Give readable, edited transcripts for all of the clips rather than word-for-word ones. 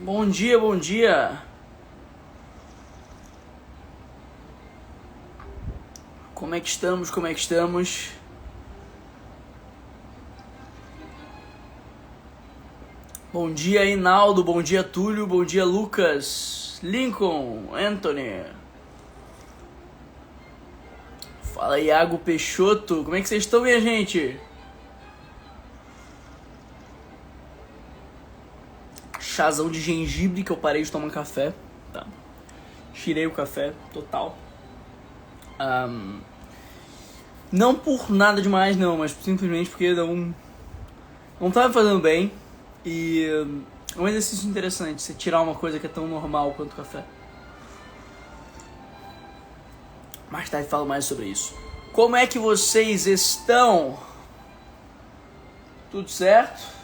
Bom dia, bom dia. Como é que estamos? Como é que estamos? Bom dia, Hinaldo. Bom dia, Túlio. Bom dia, Lucas. Lincoln. Anthony. Fala, Iago Peixoto. Como é que vocês estão, minha gente? Chazão de gengibre que eu parei de tomar café. Tá. Tirei o café, total. Não por nada demais, não, mas simplesmente porque não tava fazendo bem. E é um exercício interessante, você tirar uma coisa que é tão normal quanto o café. Mais tarde falo mais sobre isso. Como é que vocês estão? Tudo certo?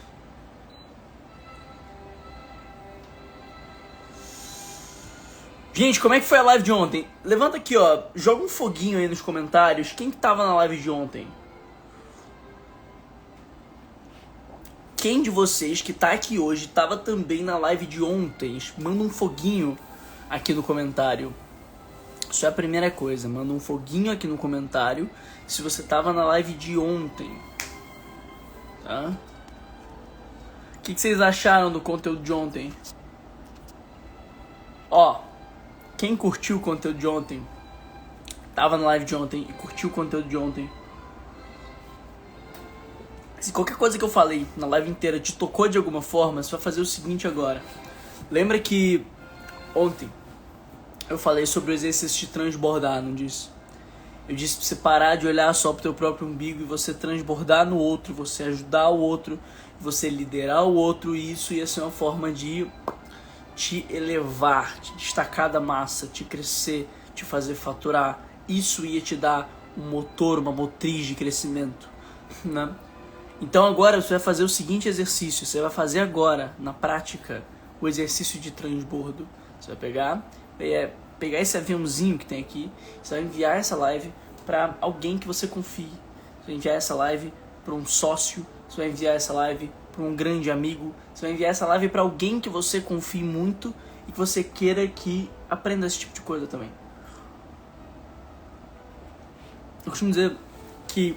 Gente, como é que foi a live de ontem? Levanta aqui, ó. Joga um foguinho aí nos comentários. Quem que tava na live de ontem? Quem de vocês que tá aqui hoje tava também na live de ontem? Manda um foguinho aqui no comentário. Isso é a primeira coisa. Manda um foguinho aqui no comentário se você tava na live de ontem. Tá? O que vocês acharam do conteúdo de ontem? Ó, quem curtiu o conteúdo de ontem, tava na live de ontem e curtiu o conteúdo de ontem, se qualquer coisa que eu falei na live inteira te tocou de alguma forma, você vai fazer o seguinte agora. Lembra que ontem eu falei sobre o exercício de transbordar, não disse? Eu disse pra você parar de olhar só pro teu próprio umbigo e você transbordar no outro, você ajudar o outro, você liderar o outro, e isso ia ser uma forma de te elevar, te destacar da massa, te crescer, te fazer faturar. Isso ia te dar um motor, uma motriz de crescimento, né? Então agora você vai fazer o seguinte exercício, você vai fazer agora, na prática, o exercício de transbordo. Você vai pegar esse aviãozinho que tem aqui, você vai enviar essa live para alguém que você confie. Você vai enviar essa live para um sócio, você vai enviar essa live para um grande amigo, você vai enviar essa live para alguém que você confie muito e que você queira que aprenda esse tipo de coisa também. Eu costumo dizer que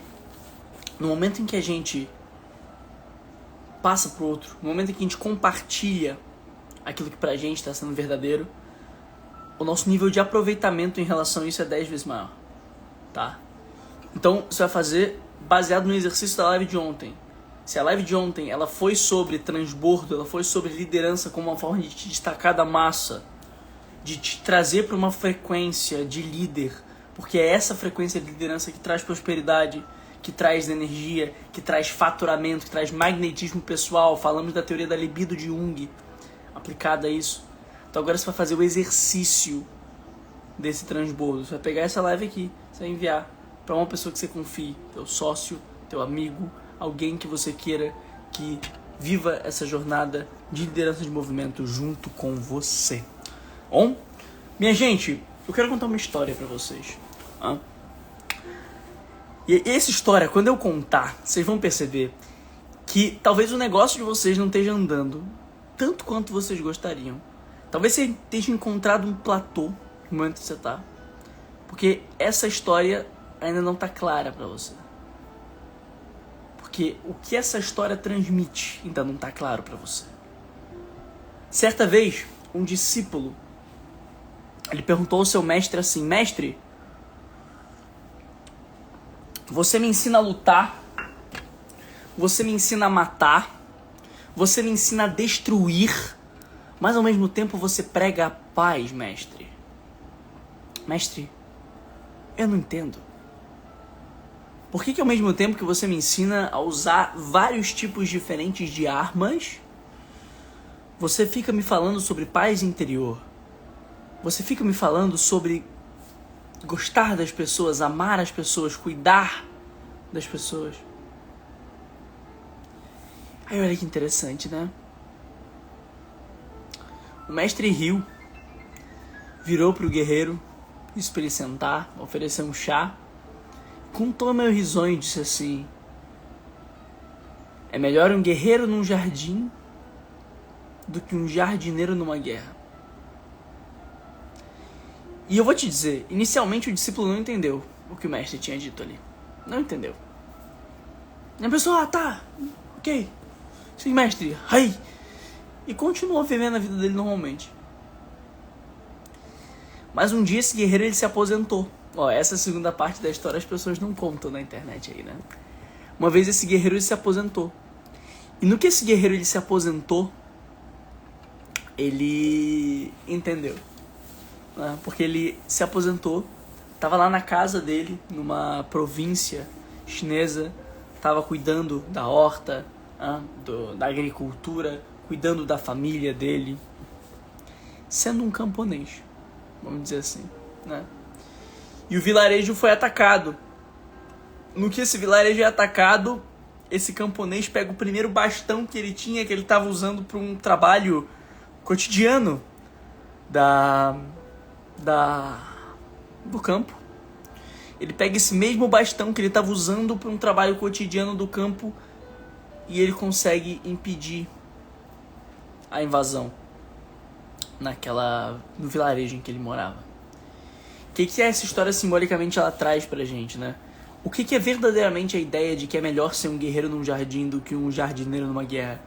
no momento em que a gente passa pro outro, no momento em que a gente compartilha aquilo que pra gente está sendo verdadeiro, o nosso nível de aproveitamento em relação a isso é 10 vezes maior, tá? Então você vai fazer baseado no exercício da live de ontem. Se a live de ontem ela foi sobre transbordo, ela foi sobre liderança como uma forma de te destacar da massa, de te trazer para uma frequência de líder, porque é essa frequência de liderança que traz prosperidade, que traz energia, que traz faturamento, que traz magnetismo pessoal. Falamos da teoria da libido de Jung aplicada a isso. Então agora você vai fazer o exercício desse transbordo. Você vai pegar essa live aqui, você vai enviar para uma pessoa que você confie, teu sócio, teu amigo, alguém que você queira que viva essa jornada de liderança de movimento junto com você. Bom, minha gente, eu quero contar uma história para vocês. E essa história, quando eu contar, vocês vão perceber que talvez o negócio de vocês não esteja andando tanto quanto vocês gostariam. Talvez você esteja encontrado um platô no momento que você tá, porque essa história ainda não tá clara pra você. Porque o que essa história transmite ainda não tá claro pra você. Certa vez, um discípulo, ele perguntou ao seu mestre assim: mestre, você me ensina a lutar, você me ensina a matar, você me ensina a destruir, mas ao mesmo tempo você prega a paz, mestre. Mestre, eu não entendo. Por que ao mesmo tempo que você me ensina a usar vários tipos diferentes de armas, você fica me falando sobre paz interior? Você fica me falando sobre gostar das pessoas, amar as pessoas, cuidar das pessoas. Aí olha que interessante, né? O mestre riu, virou pro guerreiro, disse pra ele sentar, ofereceu um chá, com um tom meio risonho disse assim: é melhor um guerreiro num jardim do que um jardineiro numa guerra. E eu vou te dizer, inicialmente o discípulo não entendeu o que o mestre tinha dito ali. Não entendeu. E a pessoa, tá, ok. Sim, mestre, ai. E continuou vivendo a vida dele normalmente. Mas um dia esse guerreiro ele se aposentou. Ó, essa segunda parte da história as pessoas não contam na internet aí, né? Uma vez esse guerreiro ele se aposentou. E no que esse guerreiro ele se aposentou, ele entendeu. Né? Porque ele se aposentou, tava lá na casa dele, numa província chinesa, tava cuidando da horta, da agricultura, cuidando da família dele, sendo um camponês, vamos dizer assim, né? E o vilarejo foi atacado. No que esse vilarejo é atacado, esse camponês pega o primeiro bastão que ele tinha, que ele estava usando para um trabalho cotidiano do campo. Ele pega esse mesmo bastão que ele estava usando para um trabalho cotidiano do campo e ele consegue impedir a invasão no vilarejo em que ele morava. O que essa história simbolicamente ela traz pra gente, né? O que é verdadeiramente a ideia de que é melhor ser um guerreiro num jardim do que um jardineiro numa guerra?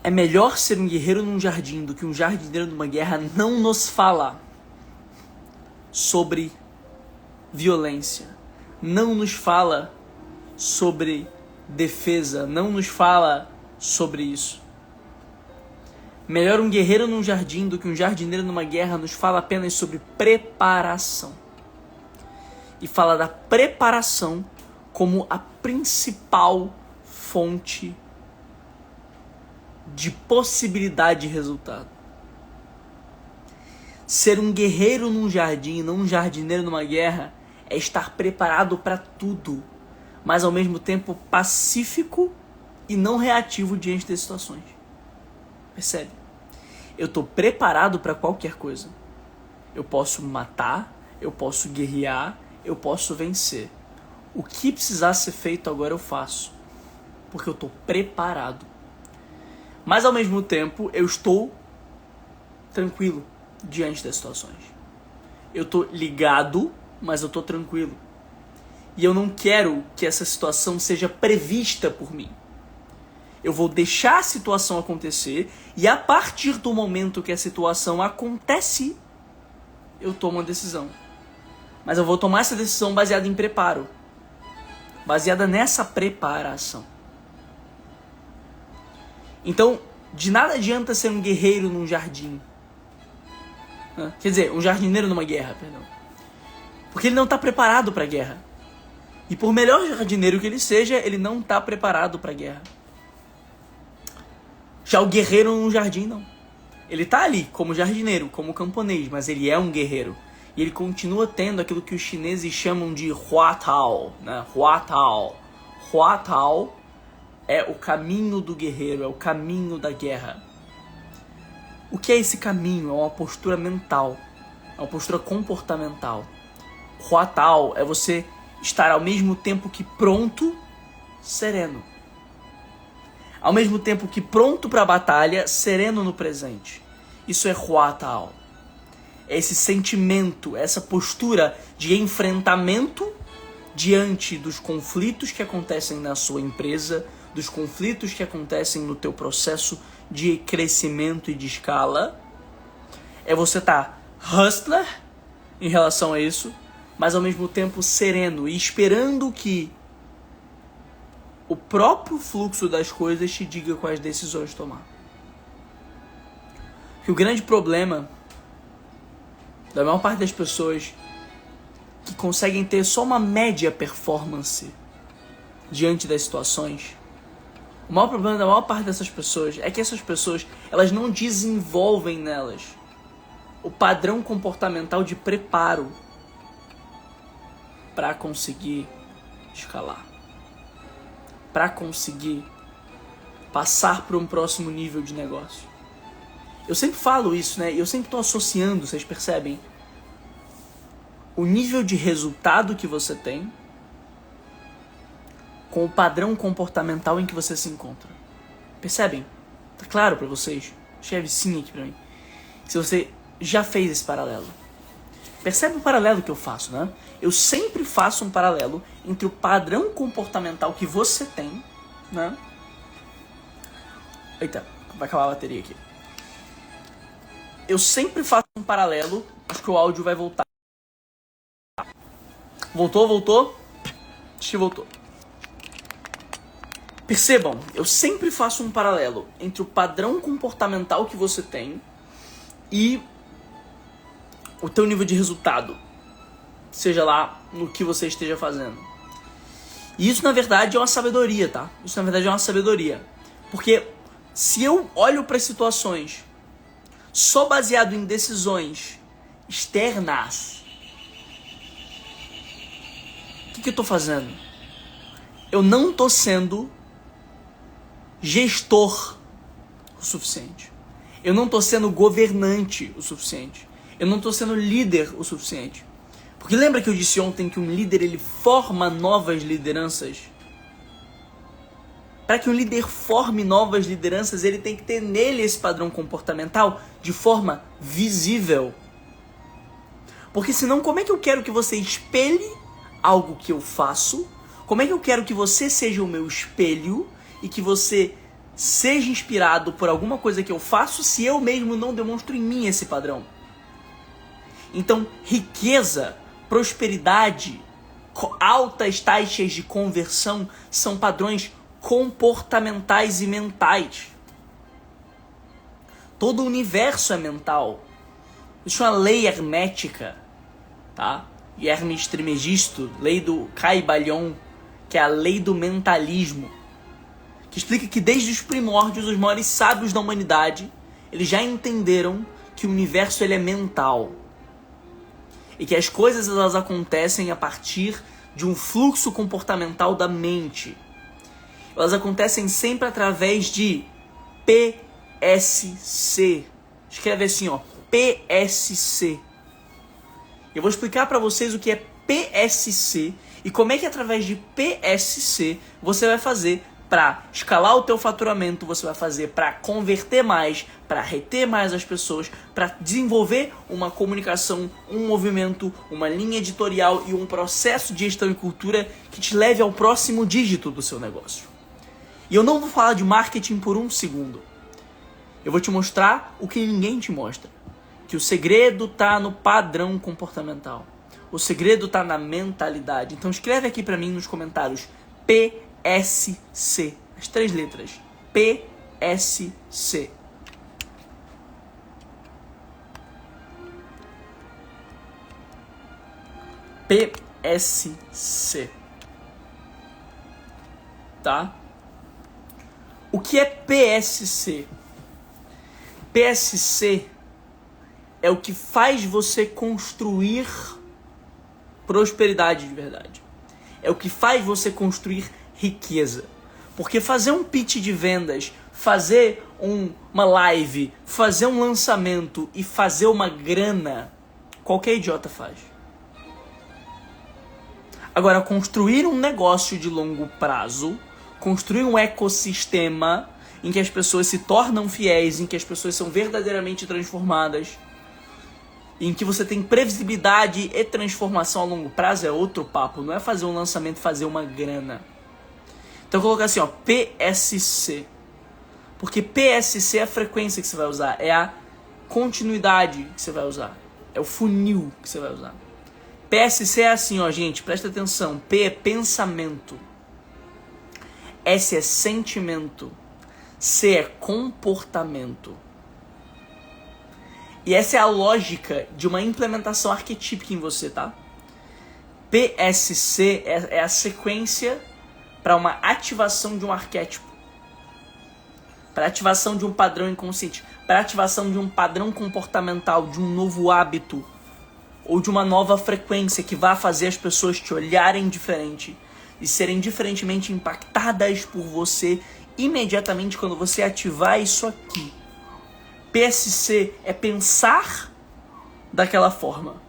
É melhor ser um guerreiro num jardim do que um jardineiro numa guerra não nos fala sobre violência, não nos fala sobre defesa, não nos fala sobre isso. Melhor um guerreiro num jardim do que um jardineiro numa guerra nos fala apenas sobre preparação. E fala da preparação como a principal fonte de possibilidade de resultado. Ser um guerreiro num jardim, não um jardineiro numa guerra, é estar preparado para tudo, mas ao mesmo tempo pacífico e não reativo diante das situações. Percebe? Eu estou preparado para qualquer coisa. Eu posso matar, eu posso guerrear, eu posso vencer. O que precisar ser feito agora eu faço, porque eu estou preparado. Mas ao mesmo tempo eu estou tranquilo diante das situações. Eu estou ligado, mas eu estou tranquilo. E eu não quero que essa situação seja prevista por mim. Eu vou deixar a situação acontecer e a partir do momento que a situação acontece, eu tomo uma decisão. Mas eu vou tomar essa decisão baseada em preparo. Baseada nessa preparação. Então, de nada adianta ser um guerreiro num jardim. Quer dizer, um jardineiro numa guerra, perdão. Porque ele não está preparado para a guerra. E por melhor jardineiro que ele seja, ele não está preparado para a guerra. Já o guerreiro num jardim, não. Ele tá ali como jardineiro, como camponês, mas ele é um guerreiro. E ele continua tendo aquilo que os chineses chamam de Huatao, né? Huatao. Huatao é o caminho do guerreiro, é o caminho da guerra. O que é esse caminho? É uma postura mental, é uma postura comportamental. Huatao é você estar ao mesmo tempo que pronto, sereno. Ao mesmo tempo que pronto para a batalha, sereno no presente. Isso é Huatao. É esse sentimento, essa postura de enfrentamento diante dos conflitos que acontecem na sua empresa, dos conflitos que acontecem no teu processo de crescimento e de escala. É você estar hustler em relação a isso, mas ao mesmo tempo sereno e esperando que o próprio fluxo das coisas te diga quais decisões tomar. Que o grande problema da maior parte das pessoas que conseguem ter só uma média performance diante das situações, o maior problema da maior parte dessas pessoas é que essas pessoas, elas não desenvolvem nelas o padrão comportamental de preparo para conseguir escalar, para conseguir passar para um próximo nível de negócio. Eu sempre falo isso, né? Eu sempre estou associando, vocês percebem? O nível de resultado que você tem com o padrão comportamental em que você se encontra. Percebem? Tá claro pra vocês? Escreve sim aqui pra mim. Se você já fez esse paralelo. Percebe o paralelo que eu faço, né? Eu sempre faço um paralelo entre o padrão comportamental que você tem, né? Eita, vai acabar a bateria aqui. Eu sempre faço um paralelo. Acho que o áudio vai voltar. Voltou? Acho que voltou. Percebam, eu sempre faço um paralelo entre o padrão comportamental que você tem e o teu nível de resultado, seja lá no que você esteja fazendo. E isso na verdade é uma sabedoria, tá? Isso na verdade é uma sabedoria. Porque se eu olho para as situações só baseado em decisões externas, o que eu tô fazendo? Eu não tô sendo gestor o suficiente. Eu não tô sendo governante o suficiente. Eu não tô sendo líder o suficiente. Porque lembra que eu disse ontem que um líder ele forma novas lideranças? Para que um líder forme novas lideranças, ele tem que ter nele esse padrão comportamental de forma visível. Porque senão, como é que eu quero que você espelhe algo que eu faço? Como é que eu quero que você seja o meu espelho e que você seja inspirado por alguma coisa que eu faço se eu mesmo não demonstro em mim esse padrão? Então, riqueza, prosperidade, altas taxas de conversão são padrões comportamentais e mentais. Todo o universo é mental. Isso é uma lei hermética, tá? E Hermes Trismegisto, lei do Caibalion, que é a lei do mentalismo, que explica que desde os primórdios os maiores sábios da humanidade, eles já entenderam que o universo ele é mental. E que as coisas elas acontecem a partir de um fluxo comportamental da mente. Elas acontecem sempre através de PSC. Escreve assim, ó, PSC. Eu vou explicar para vocês o que é PSC e como é que através de PSC você vai fazer para escalar o teu faturamento, você vai fazer para converter mais, para reter mais as pessoas, para desenvolver uma comunicação, um movimento, uma linha editorial e um processo de gestão e cultura que te leve ao próximo dígito do seu negócio. E eu não vou falar de marketing por um segundo. Eu vou te mostrar o que ninguém te mostra. Que o segredo está no padrão comportamental. O segredo está na mentalidade. Então escreve aqui para mim nos comentários PSC. As 3 letras. PSC. PSC. Tá? O que é PSC? PSC é o que faz você construir prosperidade de verdade. É o que faz você construir riqueza. Porque fazer um pitch de vendas, fazer uma live, fazer um lançamento e fazer uma grana, qualquer idiota faz. Agora, construir um negócio de longo prazo, construir um ecossistema em que as pessoas se tornam fiéis, em que as pessoas são verdadeiramente transformadas, em que você tem previsibilidade e transformação a longo prazo é outro papo. Não é fazer um lançamento e fazer uma grana. Então eu vou colocar assim, ó, PSC. Porque PSC é a frequência que você vai usar, é a continuidade que você vai usar, é o funil que você vai usar. PSC é assim, ó, gente, presta atenção. P é pensamento, S é sentimento, C é comportamento. E essa é a lógica de uma implementação arquetípica em você, tá? PSC é a sequência para uma ativação de um arquétipo, para ativação de um padrão inconsciente, para ativação de um padrão comportamental, de um novo hábito ou de uma nova frequência que vai fazer as pessoas te olharem diferente e serem diferentemente impactadas por você imediatamente quando você ativar isso aqui. PSC é pensar daquela forma.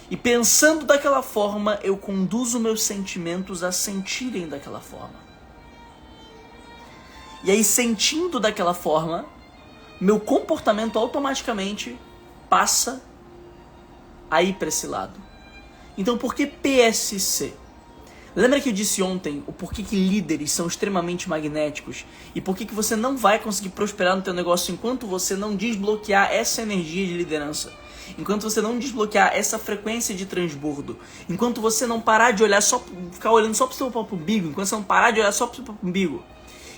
E pensando daquela forma, eu conduzo meus sentimentos a sentirem daquela forma. E aí, sentindo daquela forma, meu comportamento automaticamente passa a ir para esse lado. Então por que PSC? Lembra que eu disse ontem o porquê que líderes são extremamente magnéticos e porquê que você não vai conseguir prosperar no teu negócio enquanto você não desbloquear essa energia de liderança, enquanto você não desbloquear essa frequência de transbordo, enquanto você não parar de olhar só, ficar olhando só pro seu próprio umbigo, enquanto você não parar de olhar só pro seu próprio umbigo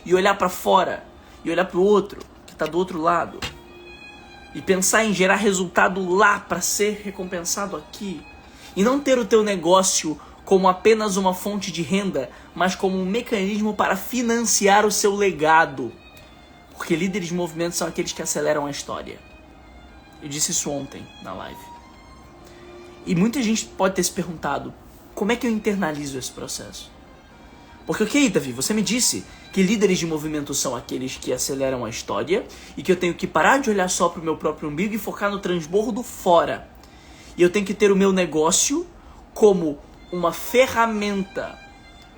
e olhar para fora e olhar pro outro que tá do outro lado e pensar em gerar resultado lá para ser recompensado aqui e não ter o teu negócio como apenas uma fonte de renda, mas como um mecanismo para financiar o seu legado. Porque líderes de movimento são aqueles que aceleram a história. Eu disse isso ontem na live. E muita gente pode ter se perguntado, como é que eu internalizo esse processo? Porque, ok, Davi, você me disse que líderes de movimento são aqueles que aceleram a história e que eu tenho que parar de olhar só para o meu próprio umbigo e focar no transbordo fora. E eu tenho que ter o meu negócio como uma ferramenta,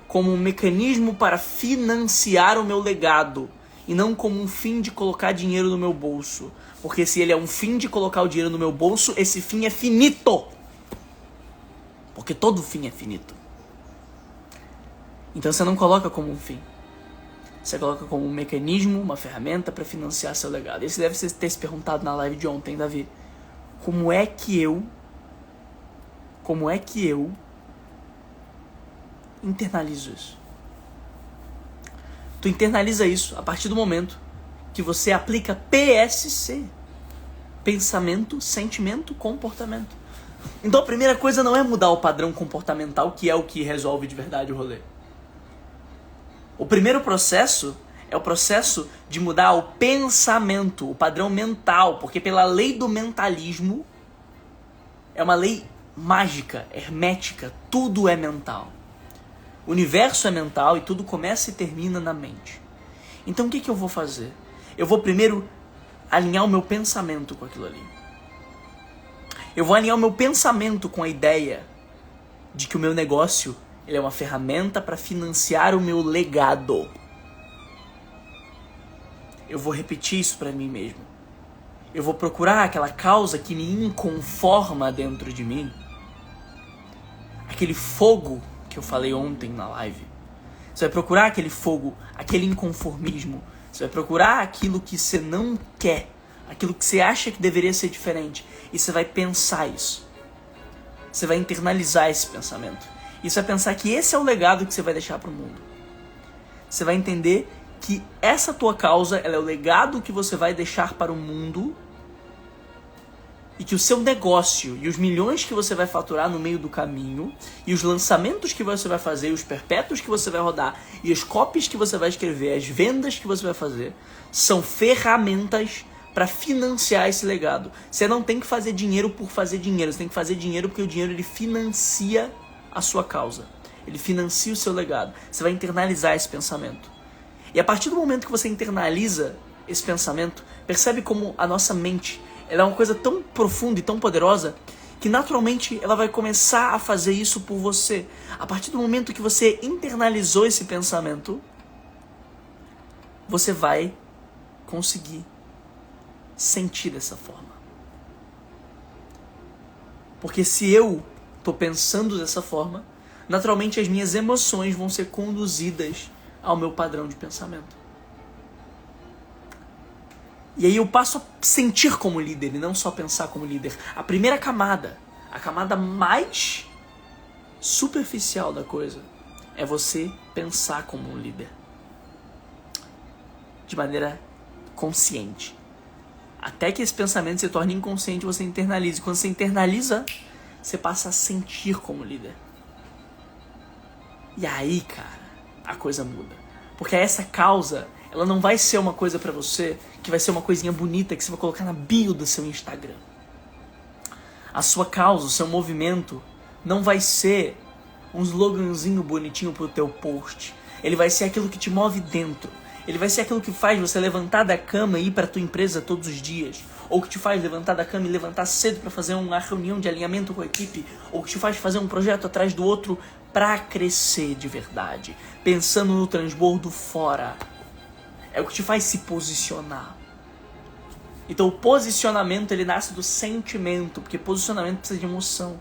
como um mecanismo para financiar o meu legado e não como um fim de colocar dinheiro no meu bolso. Porque se ele é um fim de colocar o dinheiro no meu bolso, esse fim é finito. Porque todo fim é finito. Então você não coloca como um fim. Você coloca como um mecanismo, uma ferramenta para financiar seu legado. E você deve ter se perguntado na live de ontem, Davi, como é que eu internalizo isso? Tu internaliza isso a partir do momento que você aplica PSC. Pensamento, sentimento, comportamento. Então a primeira coisa não é mudar o padrão comportamental, que é o que resolve de verdade o rolê. O primeiro processo é o processo de mudar o pensamento, o padrão mental, porque pela lei do mentalismo, é uma lei mágica, hermética, tudo é mental. O universo é mental e tudo começa e termina na mente. Então o que eu vou fazer? Eu vou primeiro alinhar o meu pensamento com aquilo ali. Eu vou alinhar o meu pensamento com a ideia de que o meu negócio ele é uma ferramenta para financiar o meu legado. Eu vou repetir isso para mim mesmo. Eu vou procurar aquela causa que me inconforma dentro de mim. Aquele fogo que eu falei ontem na live. Você vai procurar aquele fogo, aquele inconformismo. Você vai procurar aquilo que você não quer, aquilo que você acha que deveria ser diferente. E você vai pensar isso. Você vai internalizar esse pensamento. E você vai pensar que esse é o legado que você vai deixar para o mundo. Você vai entender que essa tua causa ela é o legado que você vai deixar para o mundo. E que o seu negócio e os milhões que você vai faturar no meio do caminho, e os lançamentos que você vai fazer, os perpétuos que você vai rodar, e os copies que você vai escrever, as vendas que você vai fazer, são ferramentas para financiar esse legado. Você não tem que fazer dinheiro por fazer dinheiro, você tem que fazer dinheiro porque o dinheiro ele financia a sua causa. Ele financia o seu legado. Você vai internalizar esse pensamento. E a partir do momento que você internaliza esse pensamento, percebe como a nossa mente ela é uma coisa tão profunda e tão poderosa que naturalmente ela vai começar a fazer isso por você. A partir do momento que você internalizou esse pensamento, você vai conseguir sentir dessa forma. Porque se eu estou pensando dessa forma, naturalmente as minhas emoções vão ser conduzidas ao meu padrão de pensamento. E aí eu passo a sentir como líder e não só pensar como líder. A primeira camada, a camada mais superficial da coisa, é você pensar como um líder. De maneira consciente. Até que esse pensamento se torne inconsciente, você internaliza. E quando você internaliza, você passa a sentir como líder. E aí, cara, a coisa muda. Porque essa causa, ela não vai ser uma coisa pra você que vai ser uma coisinha bonita que você vai colocar na bio do seu Instagram. A sua causa, o seu movimento, não vai ser um sloganzinho bonitinho pro teu post. Ele vai ser aquilo que te move dentro. Ele vai ser aquilo que faz você levantar da cama e ir pra tua empresa todos os dias. Ou que te faz levantar da cama e levantar cedo pra fazer uma reunião de alinhamento com a equipe. Ou que te faz fazer um projeto atrás do outro pra crescer de verdade. Pensando no transbordo fora. É o que te faz se posicionar. Então o posicionamento, ele nasce do sentimento, porque posicionamento precisa de emoção.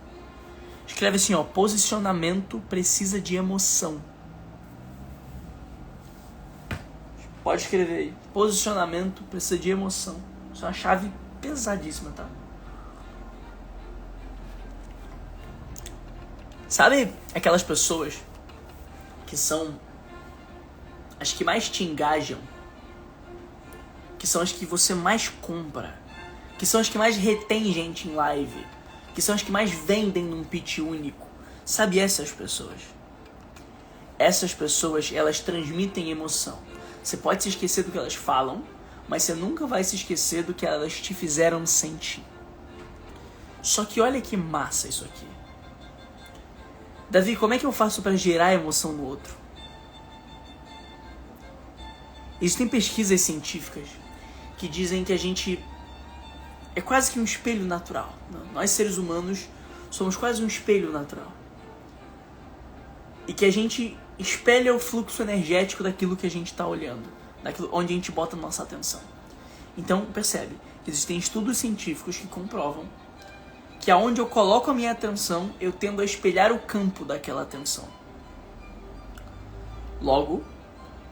Escreve assim, ó, posicionamento precisa de emoção. Pode escrever aí. Posicionamento precisa de emoção. Isso é uma chave pesadíssima, tá? Sabe aquelas pessoas que são as que mais te engajam? Que são as que você mais compra? Que são as que mais retém gente em live? Que são as que mais vendem num pitch único? Sabe essas pessoas? Essas pessoas, elas transmitem emoção. Você pode se esquecer do que elas falam, mas você nunca vai se esquecer do que elas te fizeram sentir. Só que olha que massa isso aqui. Davi, como é que eu faço para gerar emoção no outro? Existem pesquisas científicas que dizem que a gente é quase que um espelho natural. Nós, seres humanos, somos quase um espelho natural. E que a gente espelha o fluxo energético daquilo que a gente está olhando, daquilo onde a gente bota a nossa atenção. Então, percebe, existem estudos científicos que comprovam que aonde eu coloco a minha atenção, eu tendo a espelhar o campo daquela atenção. Logo,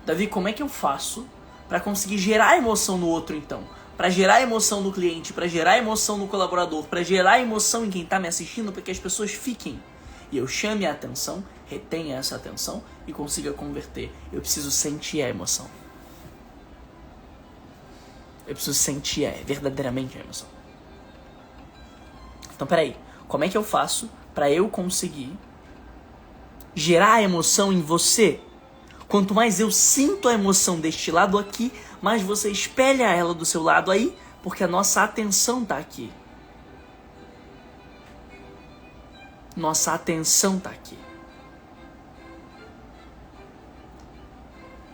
Davi, como é que eu faço para conseguir gerar emoção no outro, então? Para gerar emoção no cliente, para gerar emoção no colaborador, para gerar emoção em quem está me assistindo, para que as pessoas fiquem e eu chame a atenção, retenha essa atenção e consiga converter. Eu preciso sentir a emoção. Eu preciso sentir verdadeiramente a emoção. Então, peraí, como é que eu faço para eu conseguir gerar a emoção em você? Quanto mais eu sinto a emoção deste lado aqui, mais você espelha ela do seu lado aí, porque a nossa atenção está aqui. Nossa atenção está aqui.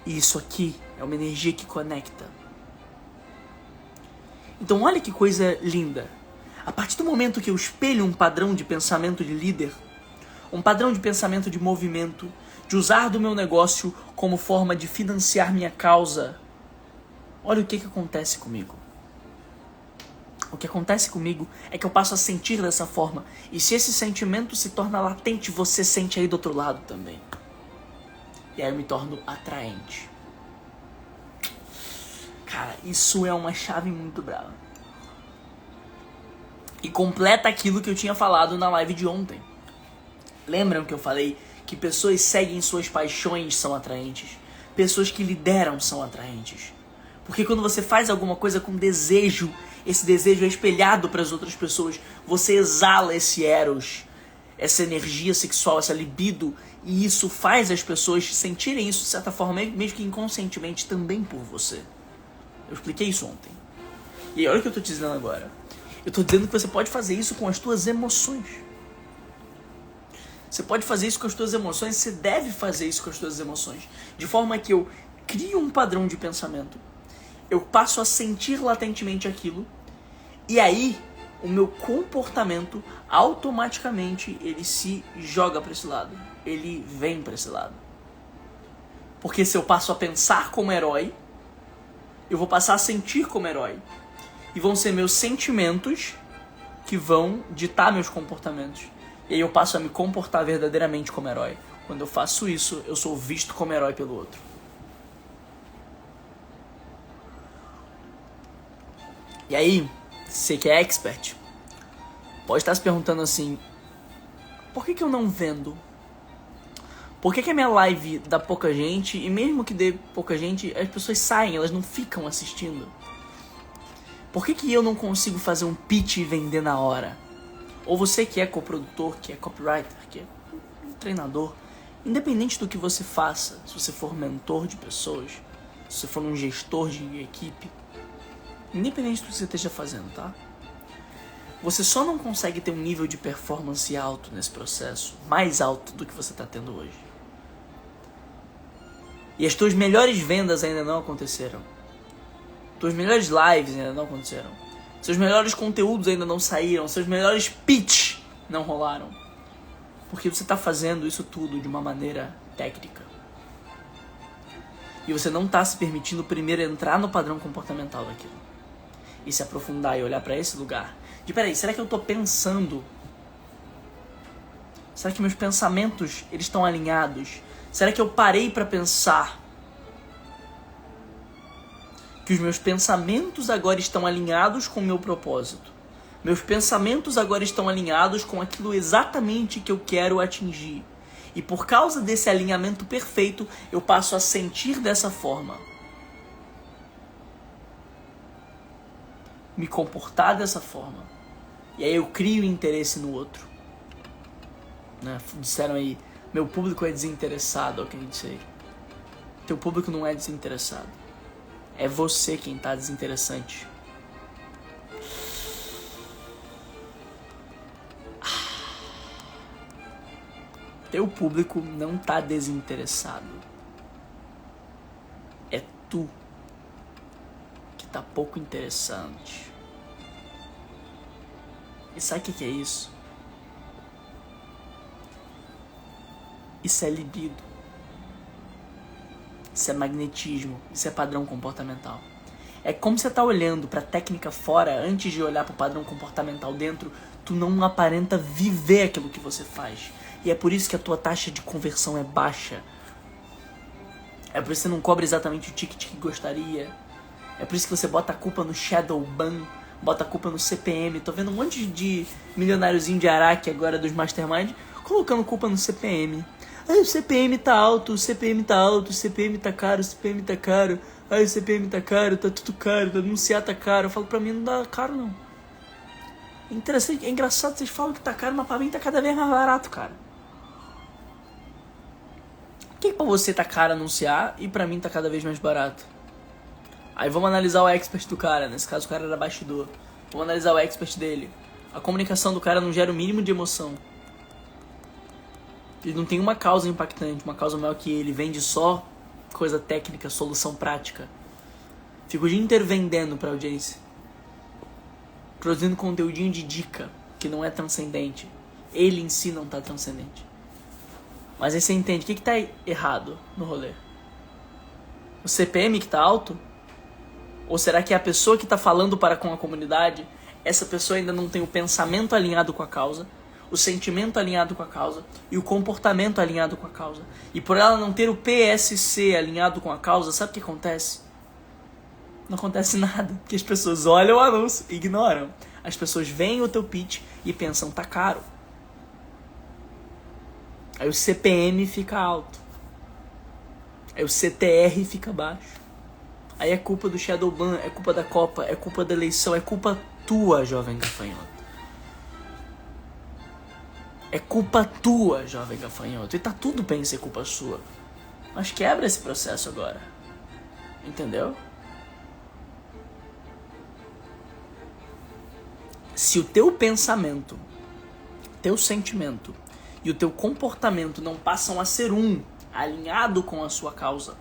E isso aqui é uma energia que conecta. Então olha que coisa linda. A partir do momento que eu espelho um padrão de pensamento de líder, um padrão de pensamento de movimento, de usar do meu negócio como forma de financiar minha causa, olha o que acontece comigo. O que acontece comigo é que eu passo a sentir dessa forma. E se esse sentimento se torna latente, você sente aí do outro lado também. E aí eu me torno atraente. Cara, isso é uma chave muito brava. E completa aquilo que eu tinha falado na live de ontem. Lembram que eu falei que pessoas seguem suas paixões são atraentes? Pessoas que lideram são atraentes. Porque quando você faz alguma coisa com desejo, esse desejo é espelhado para as outras pessoas. Você exala esse eros, essa energia sexual, essa libido, e isso faz as pessoas sentirem isso de certa forma, mesmo que inconscientemente, também por você. Eu expliquei isso ontem. E aí, olha o que eu estou te dizendo agora. Eu estou dizendo que você pode fazer isso com as tuas emoções. Você pode fazer isso com as tuas emoções, você deve fazer isso com as tuas emoções. De forma que eu crio um padrão de pensamento, eu passo a sentir latentemente aquilo, e aí o meu comportamento automaticamente ele se joga para esse lado, ele vem para esse lado. Porque se eu passo a pensar como herói, eu vou passar a sentir como herói. E vão ser meus sentimentos que vão ditar meus comportamentos. E aí eu passo a me comportar verdadeiramente como herói. Quando eu faço isso, eu sou visto como herói pelo outro. E aí, você que é expert, pode estar se perguntando assim, por que eu não vendo? Por que a minha live dá pouca gente, e mesmo que dê pouca gente, as pessoas saem, elas não ficam assistindo? Por que eu não consigo fazer um pitch e vender na hora? Ou você que é coprodutor, que é copywriter, que é um treinador, independente do que você faça, se você for mentor de pessoas, se você for um gestor de equipe, independente do que você esteja fazendo, tá? Você só não consegue ter um nível de performance alto nesse processo, mais alto do que você está tendo hoje. E as tuas melhores vendas ainda não aconteceram. Tuas melhores lives ainda não aconteceram. Seus melhores conteúdos ainda não saíram. Seus melhores pitch não rolaram. Porque você está fazendo isso tudo de uma maneira técnica. E você não está se permitindo primeiro entrar no padrão comportamental daquilo. e se aprofundar e olhar pra esse lugar. De peraí, será que eu tô pensando? Será que meus pensamentos, eles estão alinhados? Será que eu parei pra pensar que os meus pensamentos agora estão alinhados com o meu propósito? Meus pensamentos agora estão alinhados com aquilo exatamente que eu quero atingir. E por causa desse alinhamento perfeito, eu passo a sentir dessa forma. Me comportar dessa forma. E aí eu crio interesse no outro. Né? Disseram aí, meu público é desinteressado, ok, disse aí. Teu público não é desinteressado. É você quem tá desinteressante. Teu público não tá desinteressado. É tu que tá pouco interessante. E sabe o que é isso? Isso é libido. Isso é magnetismo. Isso é padrão comportamental. É como você tá olhando pra técnica fora antes de olhar pro padrão comportamental dentro. Tu não aparenta viver aquilo que você faz. E é por isso que a tua taxa de conversão é baixa. É por isso que você não cobra exatamente o ticket que gostaria. É por isso que você bota a culpa no shadow ban, bota a culpa no CPM. Tô vendo um monte de milionáriozinho de Araque agora dos Mastermind colocando culpa no CPM. Ai, o CPM tá alto, o CPM tá alto, o CPM tá caro, o CPM tá caro. Ai, o CPM tá caro, tá tudo caro, anunciar tá caro. Eu falo, pra mim não dá caro não. É interessante, é engraçado, vocês falam que tá caro, mas pra mim tá cada vez mais barato, cara. Por que pra você tá caro anunciar e pra mim tá cada vez mais barato? Aí vamos analisar o expert do cara, nesse caso o cara era bastidor. Vamos analisar o expert dele. A comunicação do cara não gera o mínimo de emoção. Ele não tem uma causa impactante, uma causa maior que ele. Vende só coisa técnica, solução prática. Fica o dia inteiro vendendo pra audiência. Produzindo conteúdinho de dica, que não é transcendente. Ele em si não tá transcendente. Mas aí você entende, o que tá errado no rolê? O CPM que tá alto? Ou será que é a pessoa que tá falando para com a comunidade, essa pessoa ainda não tem o pensamento alinhado com a causa, o sentimento alinhado com a causa e o comportamento alinhado com a causa? E por ela não ter o PSC alinhado com a causa, sabe o que acontece? Não acontece nada, porque as pessoas olham o anúncio e ignoram. As pessoas veem o teu pitch e pensam, tá caro. Aí o CPM fica alto. Aí o CTR fica baixo. Aí é culpa do Shadowban, é culpa da Copa, é culpa da eleição, é culpa tua, jovem gafanhoto. É culpa tua, jovem gafanhoto. E tá tudo bem ser culpa sua. Mas quebra esse processo agora. Entendeu? Se o teu pensamento, teu sentimento e o teu comportamento não passam a ser alinhado com a sua causa,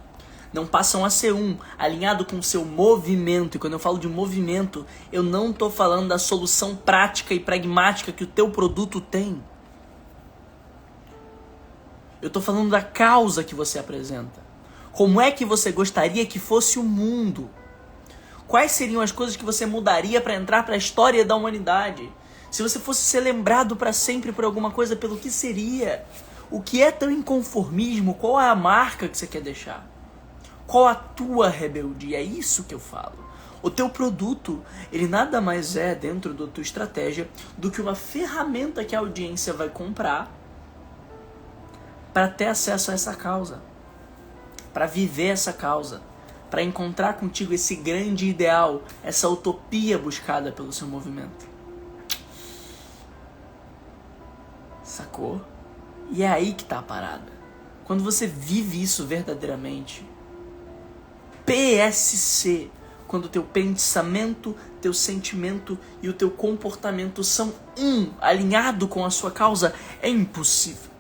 não passam a ser alinhado com o seu movimento. E quando eu falo de movimento, eu não tô falando da solução prática e pragmática que o teu produto tem. Eu tô falando da causa que você apresenta. Como é que você gostaria que fosse o mundo? Quais seriam as coisas que você mudaria para entrar para a história da humanidade? Se você fosse ser lembrado para sempre por alguma coisa, pelo que seria? O que é teu inconformismo? Qual é a marca que você quer deixar? Qual a tua rebeldia? É isso que eu falo. O teu produto, ele nada mais é, dentro da tua estratégia, do que uma ferramenta que a audiência vai comprar para ter acesso a essa causa, para viver essa causa, para encontrar contigo esse grande ideal, essa utopia buscada pelo seu movimento. Sacou? E é aí que tá a parada. Quando você vive isso verdadeiramente, PSC, quando o teu pensamento, teu sentimento e o teu comportamento são alinhado com a sua causa, é impossível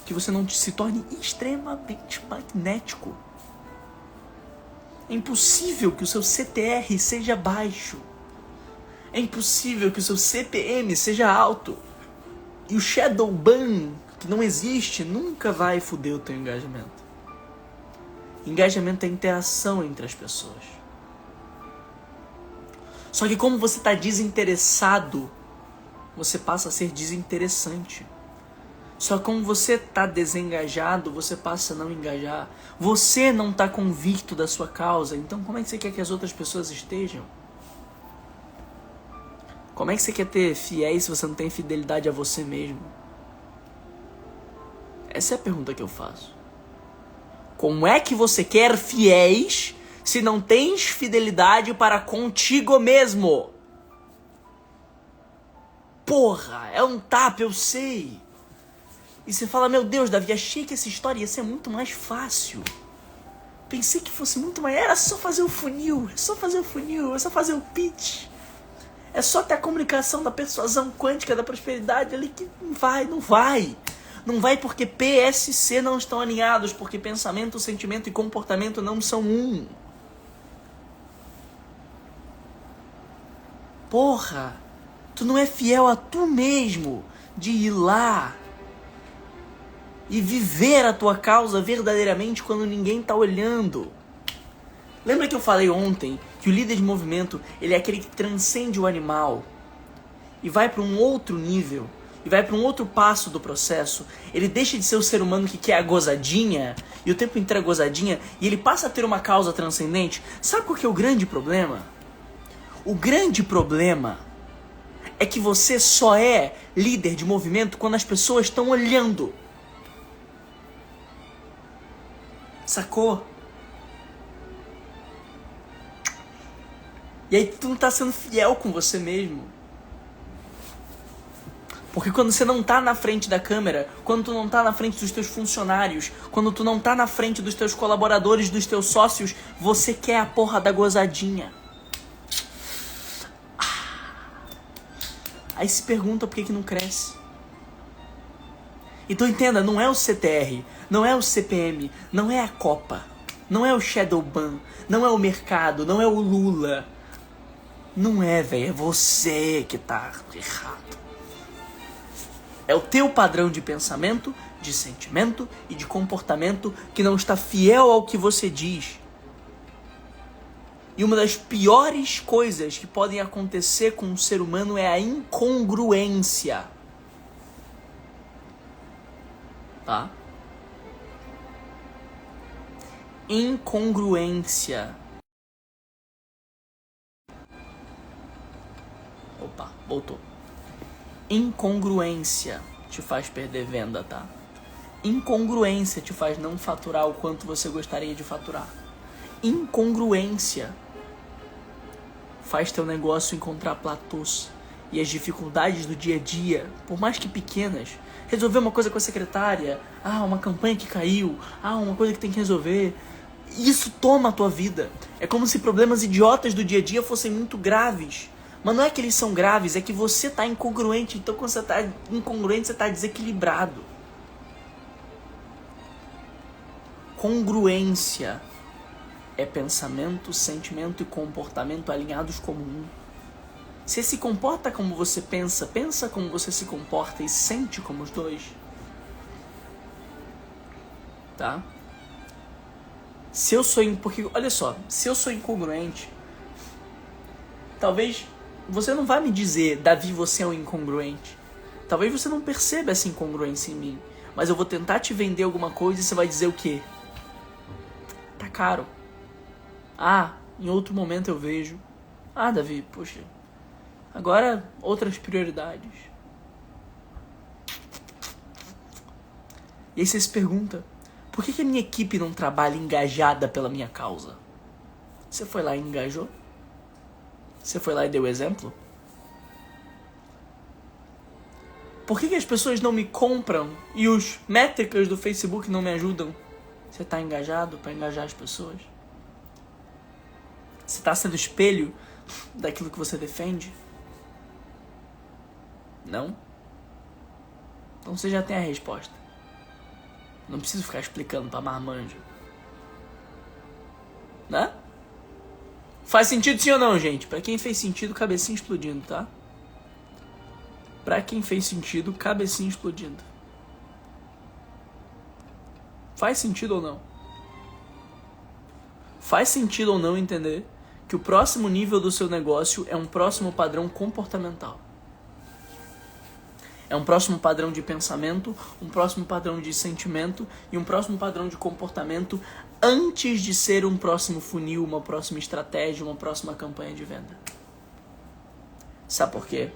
que você não se torne extremamente magnético. É impossível que o seu CTR seja baixo. É impossível que o seu CPM seja alto. E o Shadowban, que não existe, nunca vai foder o teu engajamento. Engajamento é interação entre as pessoas. Só que como você tá desinteressado, você passa a ser desinteressante. Só que como você tá desengajado, você passa a não engajar. Você não tá convicto da sua causa, então como é que você quer que as outras pessoas estejam? Como é que você quer ter fiéis se você não tem fidelidade a você mesmo? Essa é a pergunta que eu faço. Como é que você quer fiéis se não tens fidelidade para contigo mesmo? Porra, é um tapa, eu sei. E você fala, meu Deus, Davi, achei que essa história ia ser muito mais fácil. Pensei que fosse muito mais... Era só fazer o funil, é só fazer o pitch. É só ter a comunicação da persuasão quântica da prosperidade ali que não vai. Não vai porque PSC não estão alinhados, porque pensamento, sentimento e comportamento não são um. Porra, tu não é fiel a tu mesmo de ir lá e viver a tua causa verdadeiramente quando ninguém tá olhando. Lembra que eu falei ontem que o líder de movimento, ele é aquele que transcende o animal e vai para um outro nível, e vai para um outro passo do processo. Ele deixa de ser o ser humano que quer a gozadinha, e o tempo inteiro a gozadinha, e ele passa a ter uma causa transcendente. Sabe qual que é o grande problema? O grande problema é que você só é líder de movimento quando as pessoas estão olhando. Sacou? E aí tu não tá sendo fiel com você mesmo. Porque quando você não tá na frente da câmera, quando tu não tá na frente dos teus funcionários, quando tu não tá na frente dos teus colaboradores, dos teus sócios, você quer a porra da gozadinha. Aí se pergunta por que não cresce. Então entenda, não é o CTR, não é o CPM, não é a Copa, não é o Shadowban, não é o mercado, não é o Lula. Não é, velho, é você que tá errado. É o teu padrão de pensamento, de sentimento e de comportamento que não está fiel ao que você diz. E uma das piores coisas que podem acontecer com um ser humano é a incongruência. Tá? Incongruência. Opa, voltou. Incongruência te faz perder venda, tá? Incongruência te faz não faturar o quanto você gostaria de faturar. Incongruência faz teu negócio encontrar platôs. E as dificuldades do dia a dia, por mais que pequenas, resolver uma coisa com a secretária, uma campanha que caiu, uma coisa que tem que resolver, isso toma a tua vida. É como se problemas idiotas do dia a dia fossem muito graves. Mas não é que eles são graves, é que você tá incongruente. Então quando você tá incongruente, você tá desequilibrado. Congruência é pensamento, sentimento e comportamento alinhados como um. Você se comporta como você pensa, pensa como você se comporta e sente como os dois. Tá? Porque, olha só, se eu sou incongruente, talvez você não vai me dizer, Davi, você é um incongruente. Talvez você não perceba essa incongruência em mim. Mas eu vou tentar te vender alguma coisa e você vai dizer o quê? Tá caro. Em outro momento eu vejo. Davi, poxa, agora outras prioridades. E aí você se pergunta, por que a minha equipe não trabalha engajada pela minha causa? Você foi lá e engajou? Você foi lá e deu exemplo? Por que as pessoas não me compram e os métricas do Facebook não me ajudam? Você está engajado para engajar as pessoas? Você está sendo espelho daquilo que você defende? Não? Então você já tem a resposta. Não preciso ficar explicando para marmanjo. Né? Faz sentido sim ou não, gente? Pra quem fez sentido, cabecinha explodindo, tá? Pra quem fez sentido, cabecinha explodindo. Faz sentido ou não? Faz sentido ou não entender que o próximo nível do seu negócio é um próximo padrão comportamental. É um próximo padrão de pensamento, um próximo padrão de sentimento e um próximo padrão de comportamento antes de ser um próximo funil, uma próxima estratégia, uma próxima campanha de venda. Sabe por quê?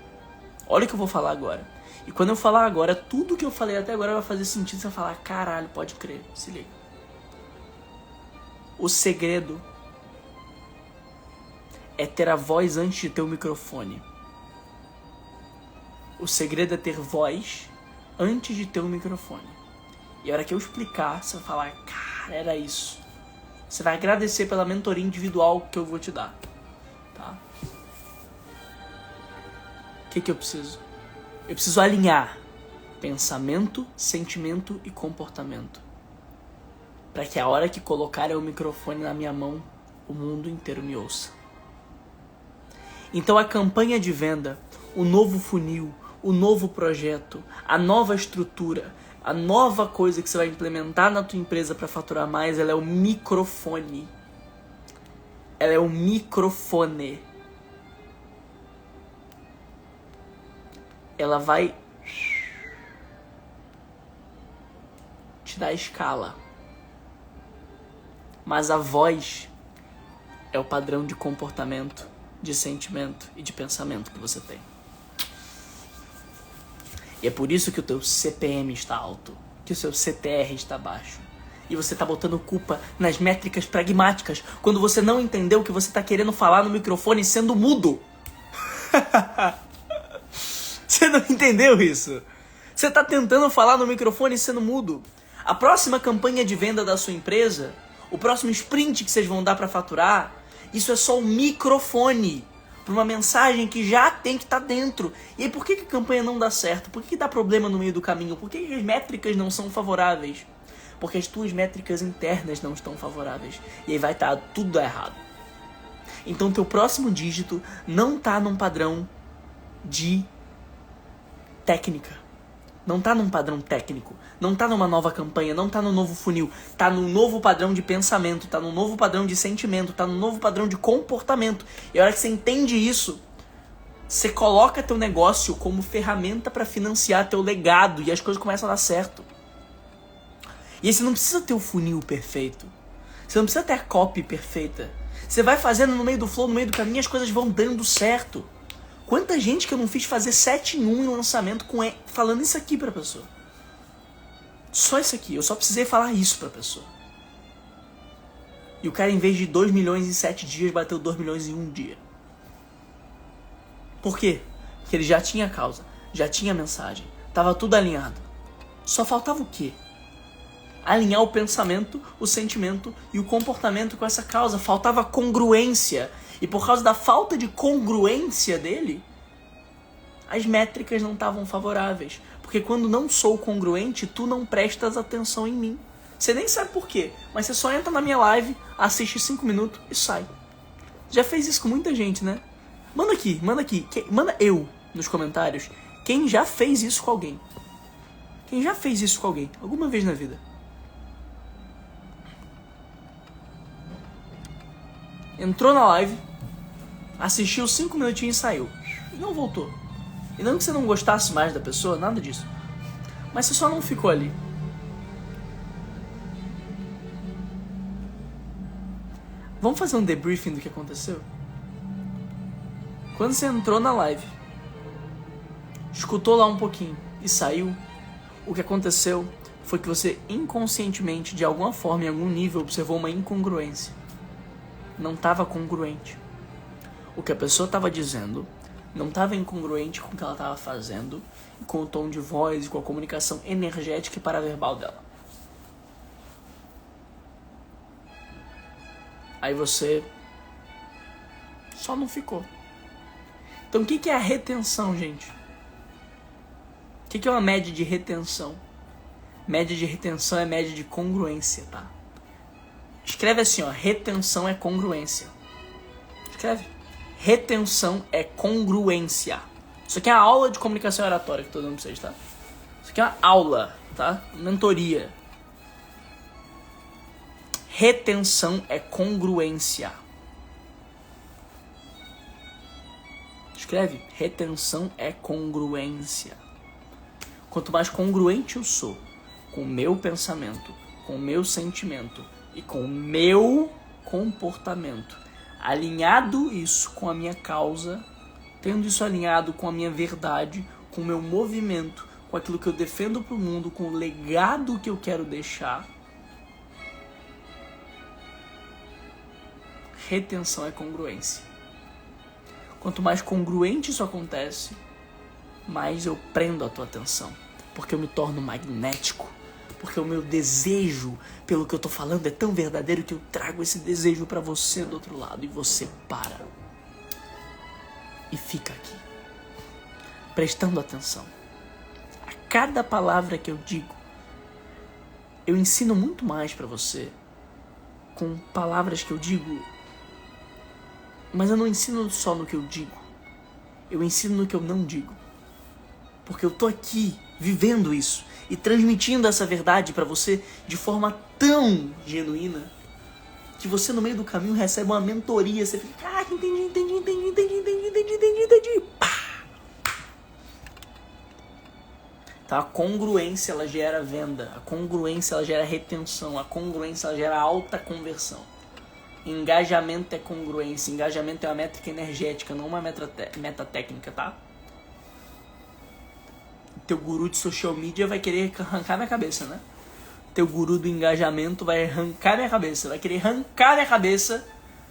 Olha o que eu vou falar agora. E quando eu falar agora, tudo que eu falei até agora vai fazer sentido. Você vai falar, caralho, pode crer, se liga. O segredo é ter a voz antes de ter o microfone. O segredo é ter voz antes de ter o microfone. E a hora que eu explicar, você vai falar, cara, era isso. Você vai agradecer pela mentoria individual que eu vou te dar. Tá? O que eu preciso? Eu preciso alinhar pensamento, sentimento e comportamento. Para que a hora que colocarem o microfone na minha mão, o mundo inteiro me ouça. Então a campanha de venda, o novo funil, o novo projeto, a nova estrutura, a nova coisa que você vai implementar na tua empresa para faturar mais, ela é o microfone. Ela é o microfone. Ela vai te dar escala. Mas a voz é o padrão de comportamento, de sentimento e de pensamento que você tem. E é por isso que o teu CPM está alto, que o seu CTR está baixo. E você está botando culpa nas métricas pragmáticas, quando você não entendeu que você está querendo falar no microfone sendo mudo. Você não entendeu isso? Você está tentando falar no microfone sendo mudo. A próxima campanha de venda da sua empresa, o próximo sprint que vocês vão dar para faturar, isso é só um microfone para uma mensagem que já tem que estar dentro. E aí por que a campanha não dá certo? Por que dá problema no meio do caminho? Por que as métricas não são favoráveis? Porque as tuas métricas internas não estão favoráveis. E aí vai estar tudo errado. Então teu próximo dígito não está num padrão de técnica. Não está num padrão técnico. Não está numa nova campanha. Não está no novo funil. Está num novo padrão de pensamento. Está num novo padrão de sentimento. Está num novo padrão de comportamento. E a hora que você entende isso, você coloca teu negócio como ferramenta para financiar teu legado. E as coisas começam a dar certo. E aí você não precisa ter o funil perfeito. Você não precisa ter a copy perfeita. Você vai fazendo no meio do flow, no meio do caminho, as coisas vão dando certo. Quanta gente que eu não fiz fazer 7 em 1 em lançamento falando isso aqui pra pessoa. Só isso aqui. Eu só precisei falar isso pra pessoa. E o cara, em vez de 2 milhões em 7 dias, bateu 2 milhões em 1 dia. Por quê? Porque ele já tinha a causa, já tinha a mensagem, tava tudo alinhado. Só faltava o quê? Alinhar o pensamento, o sentimento e o comportamento com essa causa. Faltava congruência. E por causa da falta de congruência dele, as métricas não estavam favoráveis. Porque quando não sou congruente, tu não prestas atenção em mim. Você nem sabe por quê, mas você só entra na minha live, assiste 5 minutos e sai. Já fez isso com muita gente, né? Manda aqui. Manda eu nos comentários quem já fez isso com alguém. Quem já fez isso com alguém, alguma vez na vida. Entrou na live, assistiu 5 minutinhos e saiu. E não voltou. E não que você não gostasse mais da pessoa, nada disso. Mas você só não ficou ali. Vamos fazer um debriefing do que aconteceu? Quando você entrou na live, escutou lá um pouquinho e saiu, o que aconteceu foi que você inconscientemente, de alguma forma, em algum nível, observou uma incongruência. Não estava congruente. O que a pessoa estava dizendo não estava incongruente com o que ela estava fazendo, com o tom de voz e com a comunicação energética e paraverbal dela. Aí você só não ficou. Então o que é a retenção, gente? O que é uma média de retenção? Média de retenção é média de congruência, tá? Escreve assim, ó, retenção é congruência. Escreve. Retenção é congruência. Isso aqui é uma aula de comunicação oratória que eu tô dando pra vocês, tá? Isso aqui é uma aula, tá? Mentoria. Retenção é congruência. escreve? Retenção é congruência. Quanto mais congruente eu sou com o meu pensamento, com o meu sentimento e com o meu comportamento, alinhado isso com a minha causa, tendo isso alinhado com a minha verdade, com o meu movimento, com aquilo que eu defendo para o mundo, com o legado que eu quero deixar, retenção é congruência. Quanto mais congruente isso acontece, mais eu prendo a tua atenção, porque eu me torno magnético, porque o meu desejo pelo que eu tô falando é tão verdadeiro que eu trago esse desejo pra você do outro lado e você para e fica aqui, prestando atenção. A cada palavra que eu digo, eu ensino muito mais pra você com palavras que eu digo, mas eu não ensino só no que eu digo, eu ensino no que eu não digo. Porque eu tô aqui vivendo isso e transmitindo essa verdade pra você de forma tão genuína que você no meio do caminho recebe uma mentoria, você fica, caraca, entendi. Pá! Então a congruência ela gera venda, a congruência ela gera retenção, a congruência ela gera alta conversão. Engajamento é congruência, engajamento é uma métrica energética, não uma meta técnica, tá? Teu guru de social media vai querer arrancar minha cabeça, né? Teu guru do engajamento vai arrancar minha cabeça, vai querer arrancar minha cabeça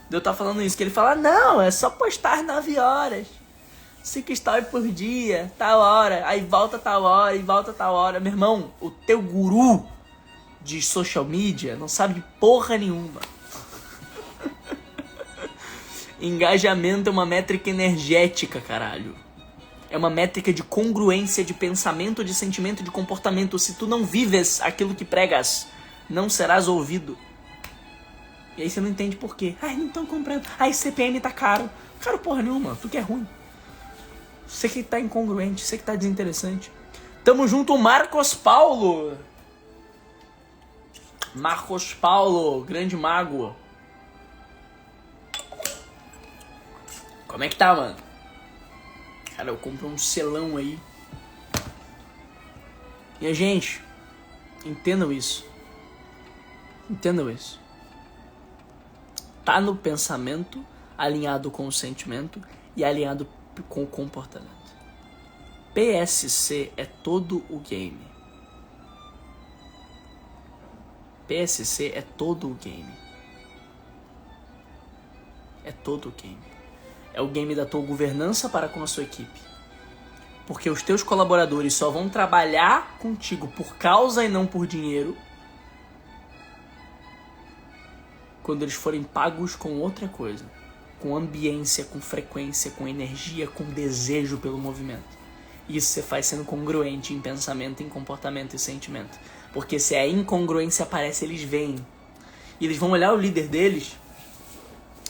de eu estar falando isso, que ele fala, não, é só postar 9 horas, 5 stories por dia, tal hora, aí volta tal hora e volta tal hora. Meu irmão, o teu guru de social media não sabe de porra nenhuma. Engajamento é uma métrica energética, caralho. É uma métrica de congruência de pensamento, de sentimento, de comportamento. Se tu não vives aquilo que pregas, não serás ouvido. E aí você não entende por quê. Ai, não estão comprando. Ai, CPM tá caro. Caro porra nenhuma, tu que é ruim. Você que tá incongruente, você que tá desinteressante. Tamo junto, Marcos Paulo. Marcos Paulo, grande mago. Como é que tá, mano? Cara, eu comprei um selão aí. Minha gente, entendam isso. Entendam isso. Tá no pensamento, alinhado com o sentimento e alinhado com o comportamento. PSC é todo o game. PSC é todo o game. É todo o game. É o game da tua governança para com a sua equipe. Porque os teus colaboradores só vão trabalhar contigo por causa e não por dinheiro quando eles forem pagos com outra coisa. Com ambiência, com frequência, com energia, com desejo pelo movimento. Isso você faz sendo congruente em pensamento, em comportamento e sentimento. Porque se a incongruência aparece, eles vêm. E eles vão olhar o líder deles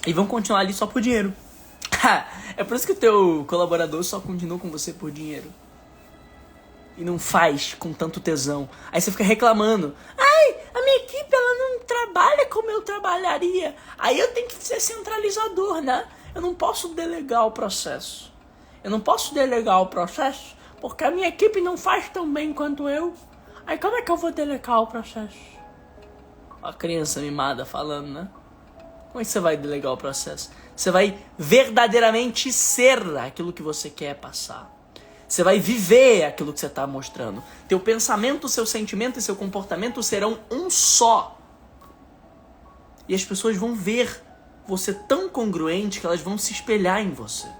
e vão continuar ali só por dinheiro. É por isso que o teu colaborador só continua com você por dinheiro. E não faz com tanto tesão. Aí você fica reclamando. Ai, a minha equipe ela não trabalha como eu trabalharia. Aí eu tenho que ser centralizador, né? Eu não posso delegar o processo. Porque a minha equipe não faz tão bem quanto eu. Aí como é que eu vou delegar o processo? A criança mimada falando, né? Como é que você vai delegar o processo? Você vai verdadeiramente ser aquilo que você quer passar. Você vai viver aquilo que você está mostrando. Teu pensamento, seu sentimento e seu comportamento serão um só. E as pessoas vão ver você tão congruente que elas vão se espelhar em você.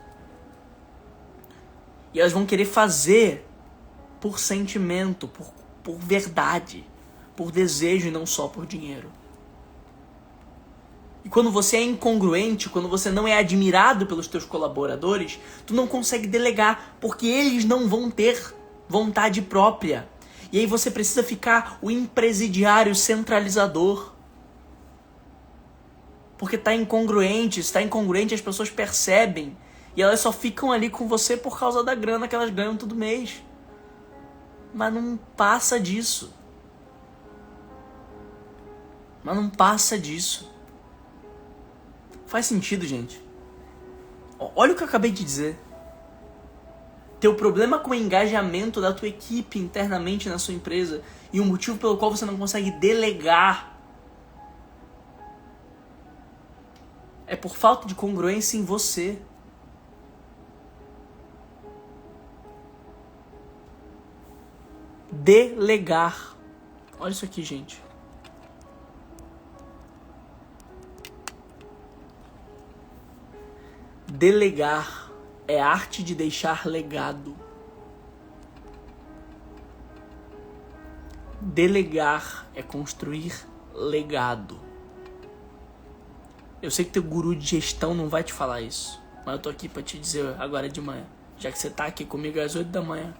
E elas vão querer fazer por sentimento, por verdade, por desejo e não só por dinheiro. E quando você é incongruente, quando você não é admirado pelos teus colaboradores, tu não consegue delegar, porque eles não vão ter vontade própria. E aí você precisa ficar o impresidiário centralizador. Porque tá incongruente, se tá incongruente as pessoas percebem. E elas só ficam ali com você por causa da grana que elas ganham todo mês. Mas não passa disso. Faz sentido, gente. Olha o que eu acabei de dizer. Teu problema com o engajamento da tua equipe internamente na sua empresa e o motivo pelo qual você não consegue delegar é por falta de congruência em você. Delegar. Olha isso aqui, gente. Delegar é a arte de deixar legado. Delegar é construir legado. Eu sei que teu guru de gestão não vai te falar isso, mas eu tô aqui pra te dizer agora de manhã, já que você tá aqui comigo às 8 da manhã.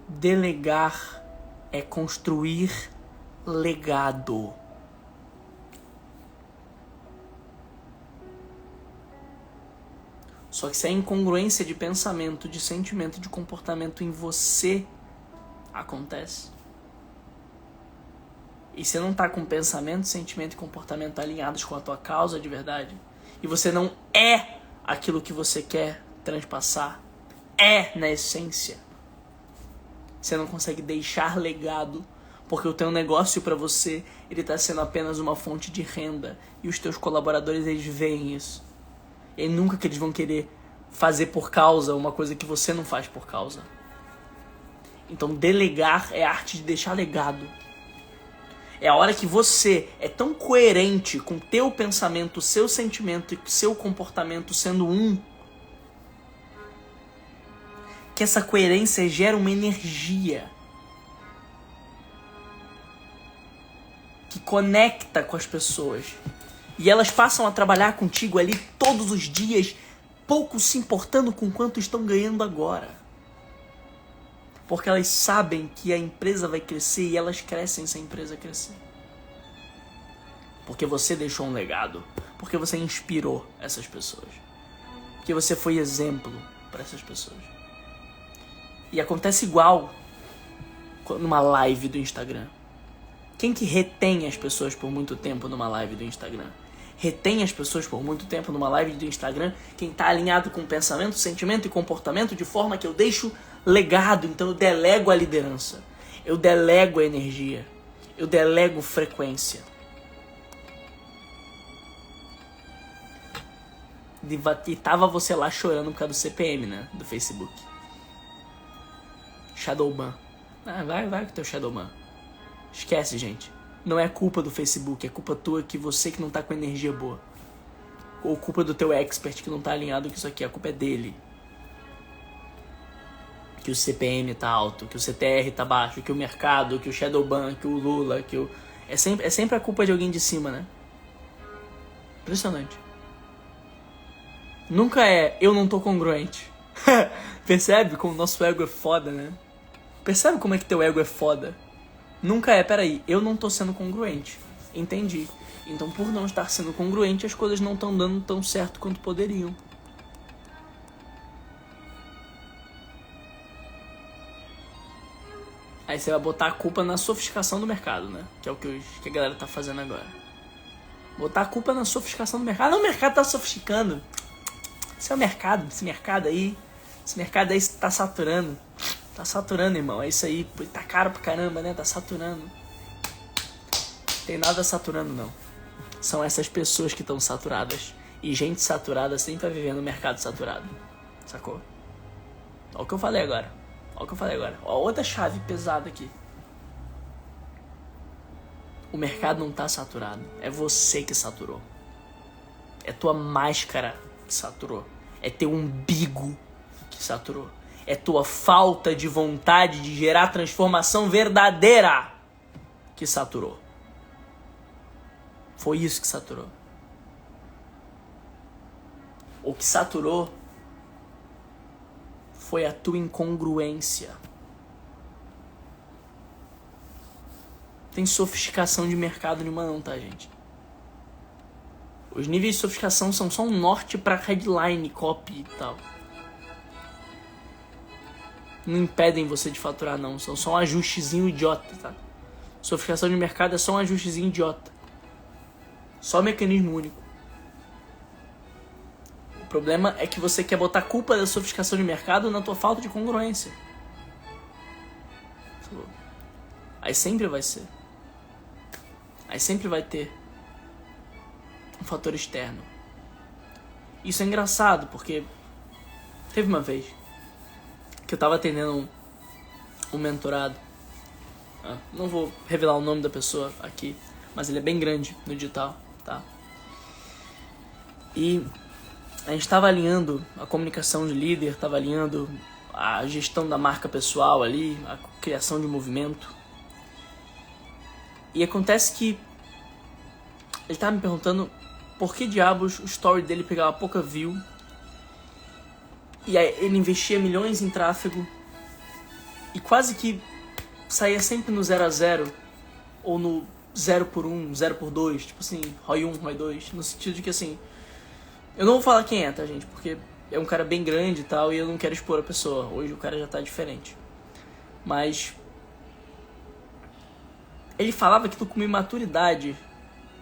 Delegar é construir legado. Só que se a incongruência de pensamento, de sentimento, de comportamento em você acontece, e você não tá com pensamento, sentimento e comportamento alinhados com a tua causa de verdade, e você não é aquilo que você quer transpassar, na essência, você não consegue deixar legado, porque o teu negócio para você, ele tá sendo apenas uma fonte de renda, e os teus colaboradores, eles veem isso. E nunca que eles vão querer fazer por causa uma coisa que você não faz por causa. Então delegar é a arte de deixar legado. É a hora que você é tão coerente com teu pensamento, seu sentimento e seu comportamento sendo um, que essa coerência gera uma energia que conecta com as pessoas. E elas passam a trabalhar contigo ali todos os dias, pouco se importando com quanto estão ganhando agora. Porque elas sabem que a empresa vai crescer e elas crescem se a empresa crescer. Porque você deixou um legado. Porque você inspirou essas pessoas. Porque você foi exemplo para essas pessoas. E acontece igual numa live do Instagram. Quem que retém as pessoas por muito tempo numa live do Instagram? Retém as pessoas por muito tempo numa live do Instagram quem está alinhado com pensamento, sentimento e comportamento de forma que eu deixo legado. Então eu delego a liderança, eu delego a energia, eu delego frequência. E tava você lá chorando por causa do CPM, né? Do Facebook. Shadowban. Vai com teu Shadowban. Esquece, gente. Não é culpa do Facebook, é culpa tua que você que não tá com energia boa. Ou culpa do teu expert que não tá alinhado com isso aqui, a culpa é dele. Que o CPM tá alto, que o CTR tá baixo, que o mercado, que o Shadowban, que o Lula, que o... É sempre a culpa de alguém de cima, né? Impressionante. Nunca é eu não tô congruente. Percebe como o nosso ego é foda, né? Percebe como é que teu ego é foda? Nunca é, peraí, eu não tô sendo congruente. Entendi. Então, por não estar sendo congruente, as coisas não estão dando tão certo quanto poderiam. Aí você vai botar a culpa na sofisticação do mercado, né? Que é o que a galera tá fazendo agora. Botar a culpa na sofisticação do mercado. Não, o mercado tá sofisticando. Esse é o mercado, esse mercado aí tá saturando. Tá saturando, irmão. É isso aí. Tá caro pra caramba, né? Tá saturando. Tem nada saturando, não. São essas pessoas que estão saturadas. E gente saturada sempre vai viver no mercado saturado. Sacou? Olha o que eu falei agora. Ó, outra chave pesada aqui. O mercado não tá saturado. É você que saturou. É tua máscara que saturou. É teu umbigo que saturou. É tua falta de vontade de gerar transformação verdadeira que saturou. Foi isso que saturou. O que saturou foi a tua incongruência. Tem sofisticação de mercado nenhuma não, tá, gente? Os níveis de sofisticação são só um norte pra headline, copy e tal. Não impedem você de faturar, não. São só um ajustezinho idiota, tá? Sofisticação de mercado é só um ajustezinho idiota. Só mecanismo único. problema é que você quer botar a culpa da sofisticação de mercado na tua falta de congruência. Aí sempre vai ser. Aí sempre vai ter um fator externo. Isso é engraçado, porque teve uma vez que eu tava atendendo um mentorado. Não vou revelar o nome da pessoa aqui, mas ele é bem grande no digital, tá? E a gente estava alinhando a comunicação de líder, estava alinhando a gestão da marca pessoal ali, a criação de movimento. E acontece que ele estava me perguntando por que diabos o story dele pegava pouca view e aí ele investia milhões em tráfego e quase que saía sempre no 0 a 0 ou no 0 por 1, 0 por 2, tipo assim, ROI 1, ROI 2, no sentido de que assim, eu não vou falar quem é, tá, gente? Porque é um cara bem grande e tal, e eu não quero expor a pessoa. Hoje o cara já tá diferente. Mas ele falava aquilo com uma imaturidade,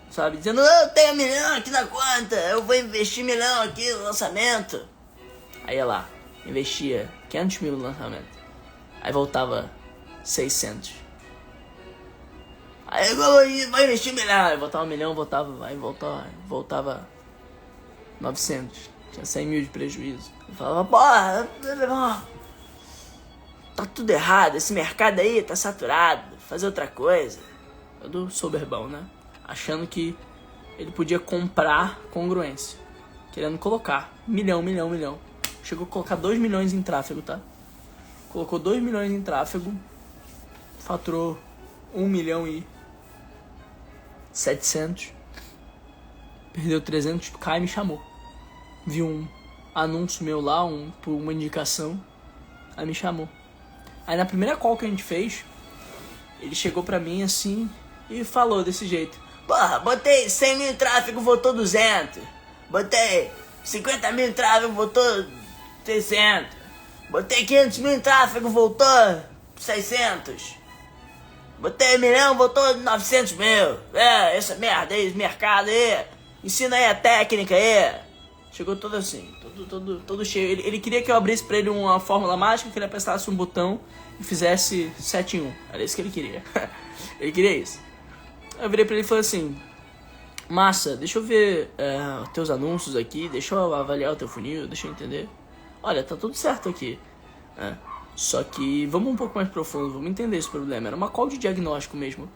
sabe? Dizendo, eu tenho 1 milhão aqui na conta, eu vou investir 1 milhão aqui no lançamento. Aí ia lá, investia 500 mil no lançamento. Aí voltava 600. Aí eu vou investir 1 milhão. Aí voltava 1 milhão, voltava 900. Tinha 100 mil de prejuízo. Eu falava, porra, tá tudo errado, esse mercado aí tá saturado, fazer outra coisa. Todo soberbão, né? Achando que ele podia comprar congruência. Querendo colocar milhão. Chegou a colocar 2 milhões em tráfego, tá? Colocou 2 milhões em tráfego, faturou 1 milhão e 700, perdeu 300k e me chamou. Viu um anúncio meu lá, por uma indicação, aí me chamou. Aí na primeira call que a gente fez, ele chegou pra mim assim e falou desse jeito. Porra, botei 100 mil em tráfego, voltou 200. Botei 50 mil em tráfego, voltou 600. Botei 500 mil em tráfego, voltou 600. Botei 1 milhão, voltou 900 mil. Essa merda aí, esse mercado aí. Ensina aí a técnica aí. Chegou todo assim, todo cheio. Ele queria que eu abrisse pra ele uma fórmula mágica, que ele apertasse um botão e fizesse 7 em 1. Era isso que ele queria. Ele queria isso. Eu virei pra ele e falei assim, massa, deixa eu ver teus anúncios aqui, deixa eu avaliar o teu funil, deixa eu entender. Olha, tá tudo certo aqui. Só que vamos um pouco mais profundo, vamos entender esse problema. Era uma call de diagnóstico mesmo.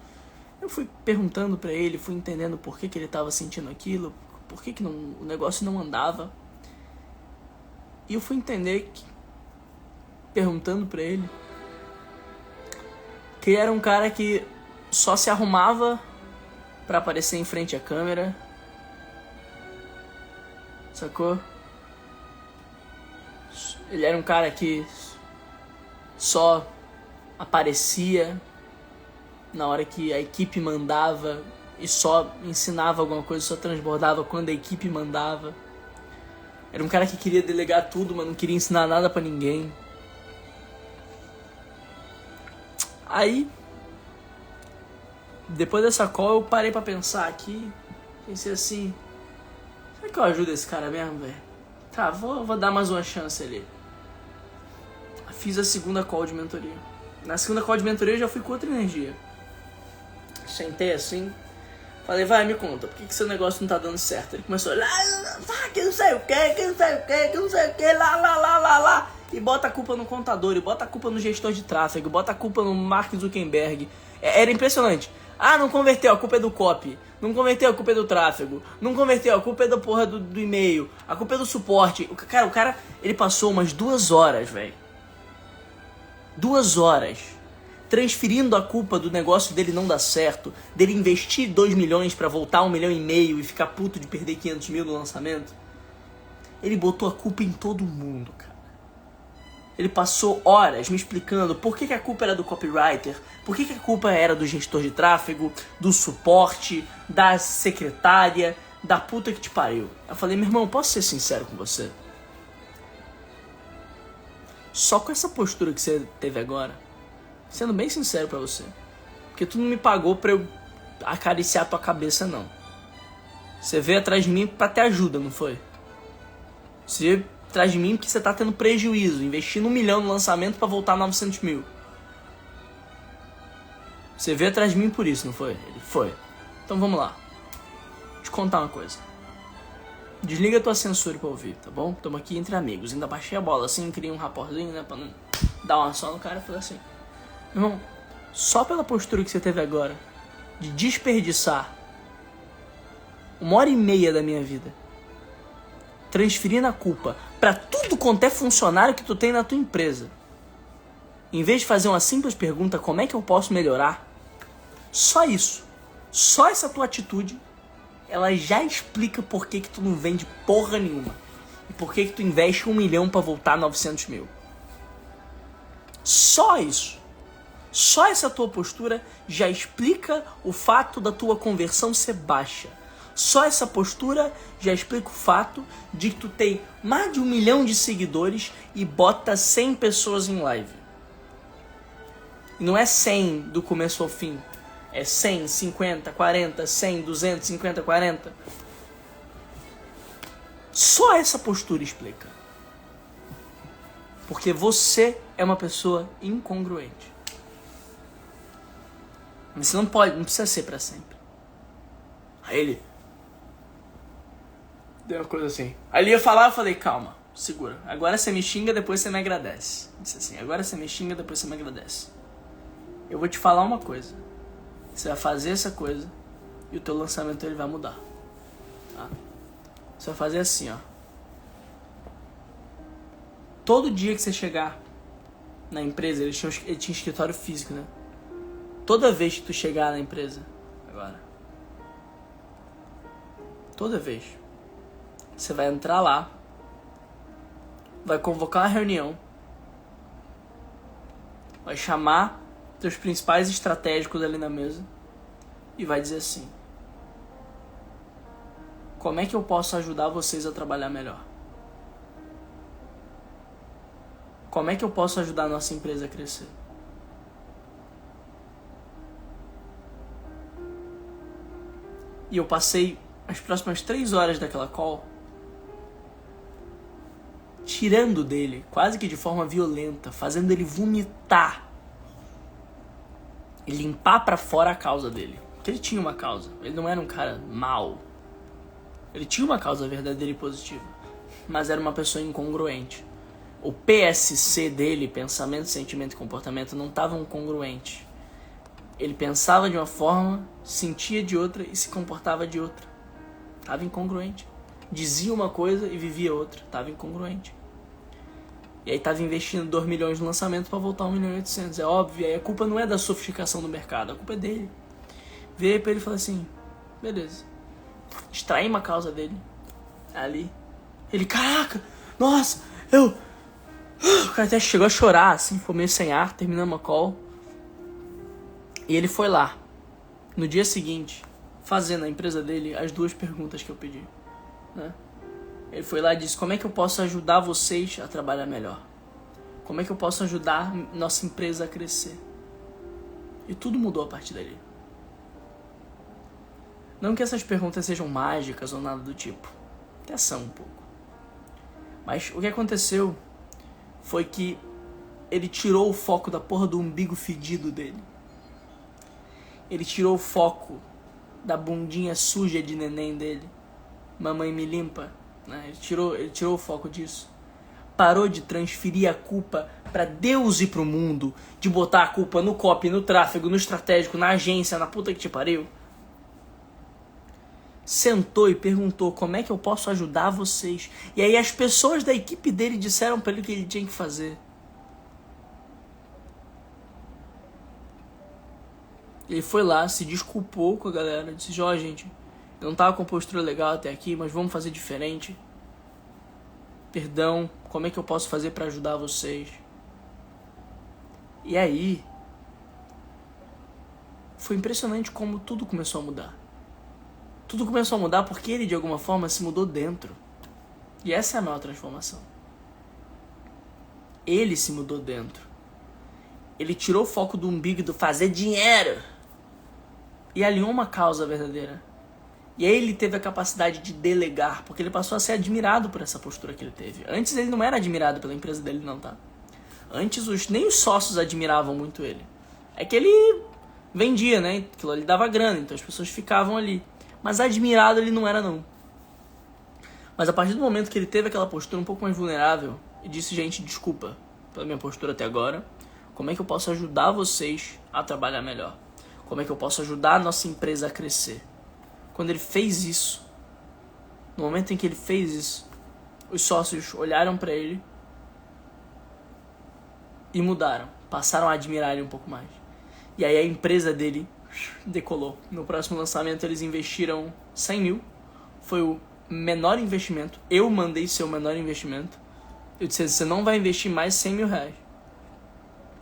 Eu fui perguntando pra ele, fui entendendo por que ele tava sentindo aquilo, por que o negócio não andava. E eu fui entender, perguntando pra ele, que ele era um cara que só se arrumava pra aparecer em frente à câmera. Sacou? Ele era um cara que só aparecia na hora que a equipe mandava e só ensinava alguma coisa, só transbordava quando a equipe mandava. Era um cara que queria delegar tudo, mas não queria ensinar nada pra ninguém. Aí, depois dessa call, eu parei pra pensar aqui. Pensei assim, será que eu ajudo esse cara mesmo, velho? Tá, vou dar mais uma chance ali. Fiz a segunda call de mentoria. Na segunda call de mentoria eu já fui com outra energia. Sentei assim, falei, vai, me conta, por que seu negócio não tá dando certo? Ele começou a olhar, que não sei o que, lá. E bota a culpa no contador, e bota a culpa no gestor de tráfego, bota a culpa no Mark Zuckerberg. Era impressionante. Não converteu, a culpa é do copy. Não converteu, a culpa é do tráfego. Não converteu, a culpa é da porra do e-mail. A culpa é do suporte. O cara, ele passou umas 2 horas, velho. 2 horas. Transferindo a culpa do negócio dele não dar certo. Dele investir 2 milhões pra voltar 1,5 milhão e ficar puto de perder 500 mil no lançamento. Ele botou a culpa em todo mundo, cara. Ele passou horas me explicando por que a culpa era do copywriter, por que a culpa era do gestor de tráfego, do suporte, da secretária, da puta que te pariu. Eu falei, meu irmão, posso ser sincero com você? Só com essa postura que você teve agora, sendo bem sincero pra você, porque tu não me pagou pra eu acariciar a tua cabeça, não. Você veio atrás de mim pra ter ajuda, não foi? Você veio atrás de mim porque você tá tendo prejuízo, investindo 1 milhão no lançamento pra voltar 900 mil. Você veio atrás de mim por isso, não foi? Ele foi. Então vamos lá. Vou te contar uma coisa. Desliga a tua censura pra ouvir, tá bom? Tamo aqui entre amigos. Ainda baixei a bola assim, criei um raporzinho, né? Pra não dar uma só no cara e falei assim: irmão, só pela postura que você teve agora de desperdiçar 1h30 da minha vida transferindo a culpa pra tudo quanto é funcionário que tu tem na tua empresa, em vez de fazer uma simples pergunta: como é que eu posso melhorar? Só isso, só essa tua atitude, ela já explica por que tu não vende porra nenhuma e por que tu investe 1 milhão pra voltar 900 mil. Só isso. Só essa tua postura já explica o fato da tua conversão ser baixa. Só essa postura já explica o fato de que tu tem mais de 1 milhão de seguidores e bota 100 pessoas em live. E não é 100 do começo ao fim. É 100, 50, 40, 100, 200, 50, 40. Só essa postura explica. Porque você é uma pessoa incongruente. Você não precisa ser pra sempre. Aí ele deu uma coisa assim. Aí ele ia falar, eu falei: calma, segura. Agora você me xinga, depois você me agradece. Disse assim: agora você me xinga, depois você me agradece. Eu vou te falar uma coisa. Você vai fazer essa coisa e o teu lançamento ele vai mudar. Tá? Você vai fazer assim, ó. Todo dia que você chegar na empresa, ele tinha escritório físico, né? Toda vez que tu chegar na empresa, agora, toda vez, você vai entrar lá, vai convocar uma reunião, vai chamar teus principais estratégicos ali na mesa e vai dizer assim: como é que eu posso ajudar vocês a trabalhar melhor? Como é que eu posso ajudar a nossa empresa a crescer? E eu passei as próximas 3 horas daquela call tirando dele, quase que de forma violenta, fazendo ele vomitar e limpar pra fora a causa dele. Porque ele tinha uma causa, ele não era um cara mau. Ele tinha uma causa verdadeira e positiva, mas era uma pessoa incongruente. O PSC dele, pensamento, sentimento e comportamento, não estavam congruentes. Ele pensava de uma forma, sentia de outra e se comportava de outra. Estava incongruente. Dizia uma coisa e vivia outra. Estava incongruente. E aí estava investindo 2 milhões no lançamento para voltar 1 milhão e 800. É óbvio, aí a culpa não é da sofisticação do mercado, a culpa é dele. Veio para ele e falou assim: beleza. Extraí uma causa dele. Ali. Ele: caraca, nossa, O cara até chegou a chorar, assim, ficou meio sem ar, terminamos a call. E ele foi lá, no dia seguinte, fazer na empresa dele as 2 perguntas que eu pedi, né? Ele foi lá e disse: como é que eu posso ajudar vocês a trabalhar melhor? Como é que eu posso ajudar nossa empresa a crescer? E tudo mudou a partir dali. Não que essas perguntas sejam mágicas ou nada do tipo. Até são um pouco. Mas o que aconteceu foi que ele tirou o foco da porra do umbigo fedido dele. Ele tirou o foco da bundinha suja de neném dele. Mamãe me limpa, né? Ele tirou o foco disso. Parou de transferir a culpa pra Deus e pro mundo. De botar a culpa no copy, no tráfego, no estratégico, na agência, na puta que te pariu. Sentou e perguntou: como é que eu posso ajudar vocês? E aí as pessoas da equipe dele disseram pra ele o que ele tinha que fazer. Ele foi lá, se desculpou com a galera, disse: ó, gente, eu não tava com postura legal até aqui, mas vamos fazer diferente. Perdão, como é que eu posso fazer pra ajudar vocês? E aí, foi impressionante como tudo começou a mudar. Tudo começou a mudar porque ele, de alguma forma, se mudou dentro. E essa é a maior transformação. Ele se mudou dentro. Ele tirou o foco do umbigo do fazer dinheiro e alinhou uma causa verdadeira. E aí ele teve a capacidade de delegar, porque ele passou a ser admirado por essa postura que ele teve. Antes ele não era admirado pela empresa dele não, tá? Antes nem os sócios admiravam muito ele. É que ele vendia, né? Aquilo ali dava grana, então as pessoas ficavam ali. Mas admirado ele não era não. Mas a partir do momento que ele teve aquela postura um pouco mais vulnerável, e disse, gente, desculpa pela minha postura até agora, como é que eu posso ajudar vocês a trabalhar melhor? Como é que eu posso ajudar a nossa empresa a crescer? Quando ele fez isso, no momento em que ele fez isso, os sócios olharam para ele e mudaram, passaram a admirar ele um pouco mais. E aí a empresa dele decolou. No próximo lançamento eles investiram 100 mil, foi o menor investimento, eu mandei ser o menor investimento. Eu disse, você não vai investir mais 100 mil reais.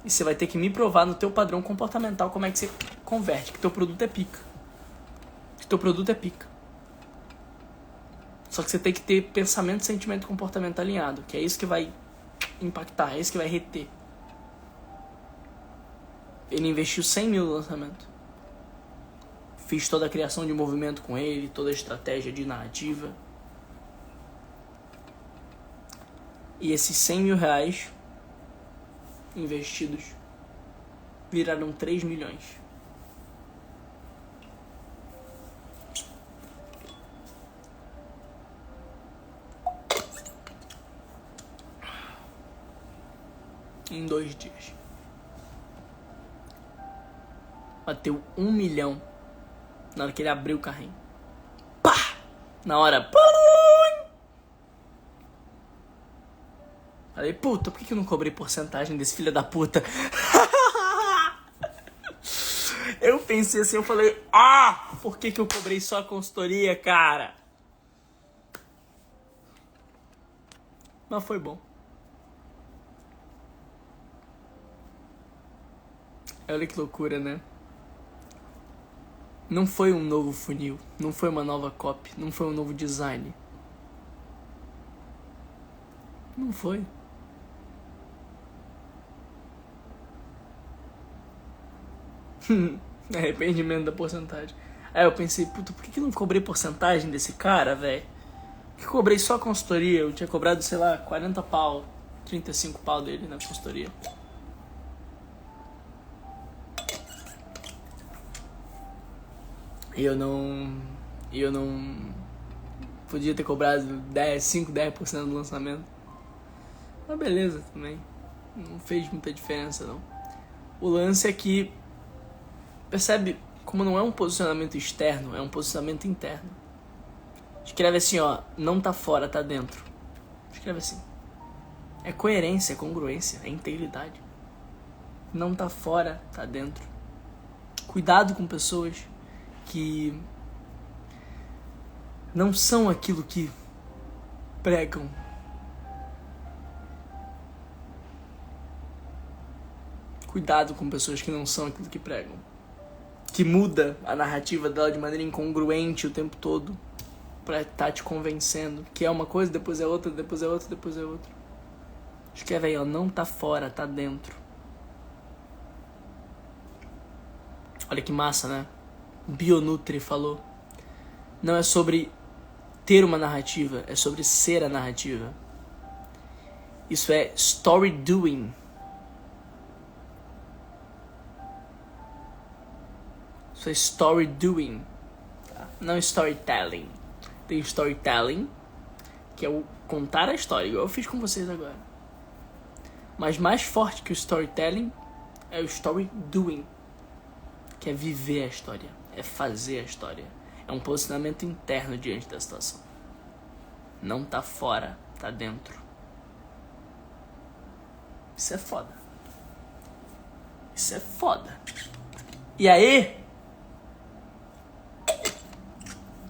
E você vai ter que me provar no teu padrão comportamental como é que você converte, que teu produto é pica. Que teu produto é pica. Só que você tem que ter pensamento, sentimento e comportamento alinhado, que é isso que vai impactar, é isso que vai reter. Ele investiu 100 mil no lançamento. Fiz toda a criação de movimento com ele, toda a estratégia de narrativa. E esses 100 mil reais investidos viraram 3 milhões. Em 2 dias. Bateu 1 milhão na hora que ele abriu o carrinho. Pá! Na hora. Falei, puta, por que eu não cobrei porcentagem desse filho da puta? Eu pensei assim, eu falei, por que eu cobrei só a consultoria, cara? Mas foi bom. Olha que loucura, né? Não foi um novo funil, não foi uma nova copy, não foi um novo design. Não foi. Arrependimento da porcentagem. Aí eu pensei, puta, por que eu não cobrei porcentagem desse cara, velho? Por que eu cobrei só a consultoria? Eu tinha cobrado, sei lá, 40 pau, 35 pau dele na consultoria. E eu não podia ter cobrado 5-10% do lançamento. Mas beleza também. Não fez muita diferença não. O lance é que, percebe como não é um posicionamento externo, é um posicionamento interno. Escreve assim, ó, não tá fora, tá dentro. Escreve assim. É coerência, é congruência, é integridade. Não tá fora, tá dentro. Cuidado com pessoas que não são aquilo que pregam. Cuidado com pessoas que não são aquilo que pregam. Que muda a narrativa dela de maneira incongruente o tempo todo pra estar te convencendo que é uma coisa, depois é outra, depois é outra, depois é outra. Escreve aí, ó, não tá fora, tá dentro. Olha que massa, né? Bionutri falou. Não é sobre ter uma narrativa, é sobre ser a narrativa. Isso é story doing. Isso é story doing, tá? Não storytelling. Tem storytelling, que é o contar a história, igual eu fiz com vocês agora. Mas mais forte que o storytelling é o story doing, que é viver a história, é fazer a história. É um posicionamento interno diante da situação. Não tá fora, tá dentro. Isso é foda. Isso é foda. E aí,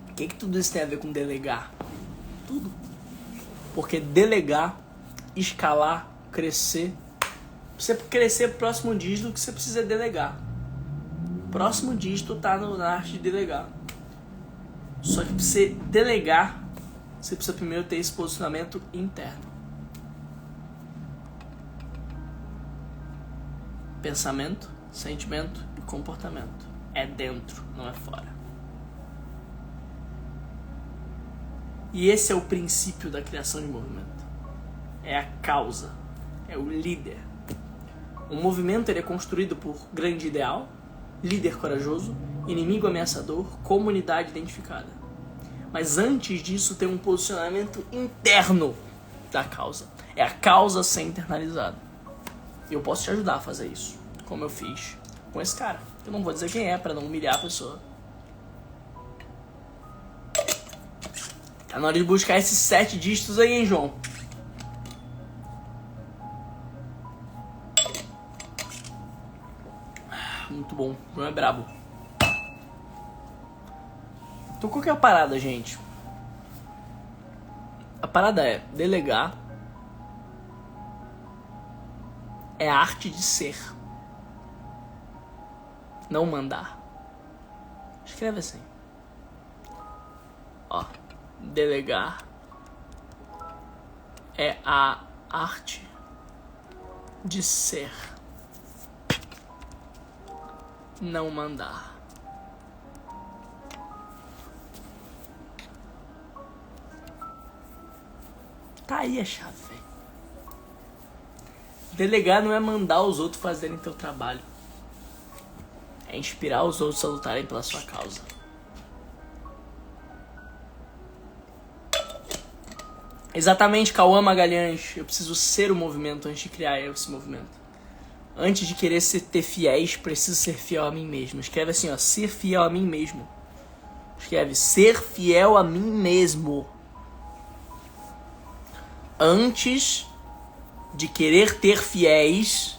o que tudo isso tem a ver com delegar? Tudo. Porque delegar, escalar, crescer. Pra você crescer pro próximo dígito, o que você precisa é delegar. Próximo dígito tá na arte de delegar. Só que pra você delegar, você precisa primeiro ter esse posicionamento interno. Pensamento, sentimento e comportamento. É dentro, não é fora. E esse é o princípio da criação de movimento. É a causa, é o líder. O movimento ele é construído por grande ideal, líder corajoso, inimigo ameaçador, comunidade identificada. Mas antes disso tem um posicionamento interno da causa. É a causa ser internalizada. E eu posso te ajudar a fazer isso, como eu fiz com esse cara. Eu não vou dizer quem é para não humilhar a pessoa. Tá na hora de buscar esses 7 dígitos aí, hein, João? Muito bom. O João é brabo. Então qual que é a parada, gente? A parada é delegar é a arte de ser. Não mandar. Escreve assim. Ó. Delegar é a arte de ser. Não mandar. Tá aí a chave, velho. Delegar não é mandar os outros fazerem teu trabalho. É inspirar os outros a lutarem pela sua causa. Exatamente, Cauã Magalhães. Eu preciso ser o movimento antes de criar esse movimento. Antes de querer ter fiéis, preciso ser fiel a mim mesmo. Escreve assim, ó, ser fiel a mim mesmo. Escreve, ser fiel a mim mesmo. Antes de querer ter fiéis,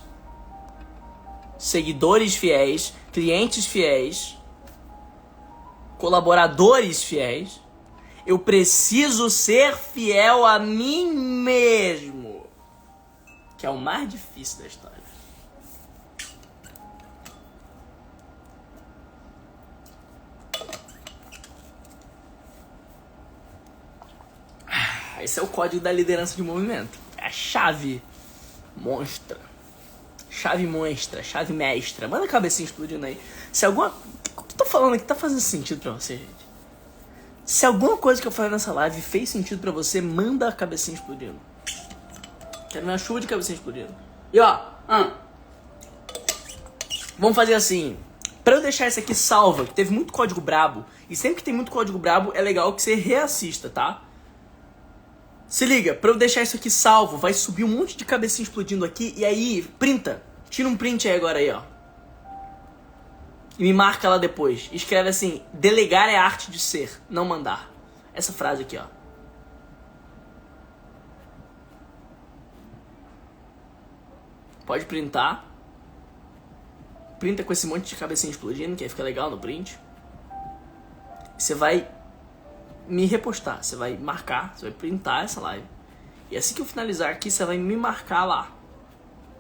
seguidores fiéis, clientes fiéis, colaboradores fiéis, eu preciso ser fiel a mim mesmo. Que é o mais difícil da história. Esse é o código da liderança de movimento. É a chave monstra. Chave monstra, chave mestra. Manda a cabecinha explodindo aí. Se alguma... O que eu tô falando aqui tá fazendo sentido pra você, gente? Se alguma coisa que eu falei nessa live fez sentido pra você, manda a cabecinha explodindo. Quero ver uma chuva de cabecinha explodindo. E ó, vamos fazer assim. Pra eu deixar isso aqui salva, que teve muito código brabo, e sempre que tem muito código brabo, é legal que você reassista, tá? Se liga, pra eu deixar isso aqui salvo, vai subir um monte de cabecinha explodindo aqui, e aí, printa. Tira um print aí agora aí, ó. E me marca lá depois. Escreve assim, delegar é a arte de ser, não mandar. Essa frase aqui, ó. Pode printar. Printa com esse monte de cabecinha explodindo, que aí fica legal no print. Você vai me repostar, você vai marcar, você vai printar essa live. E assim que eu finalizar aqui, você vai me marcar lá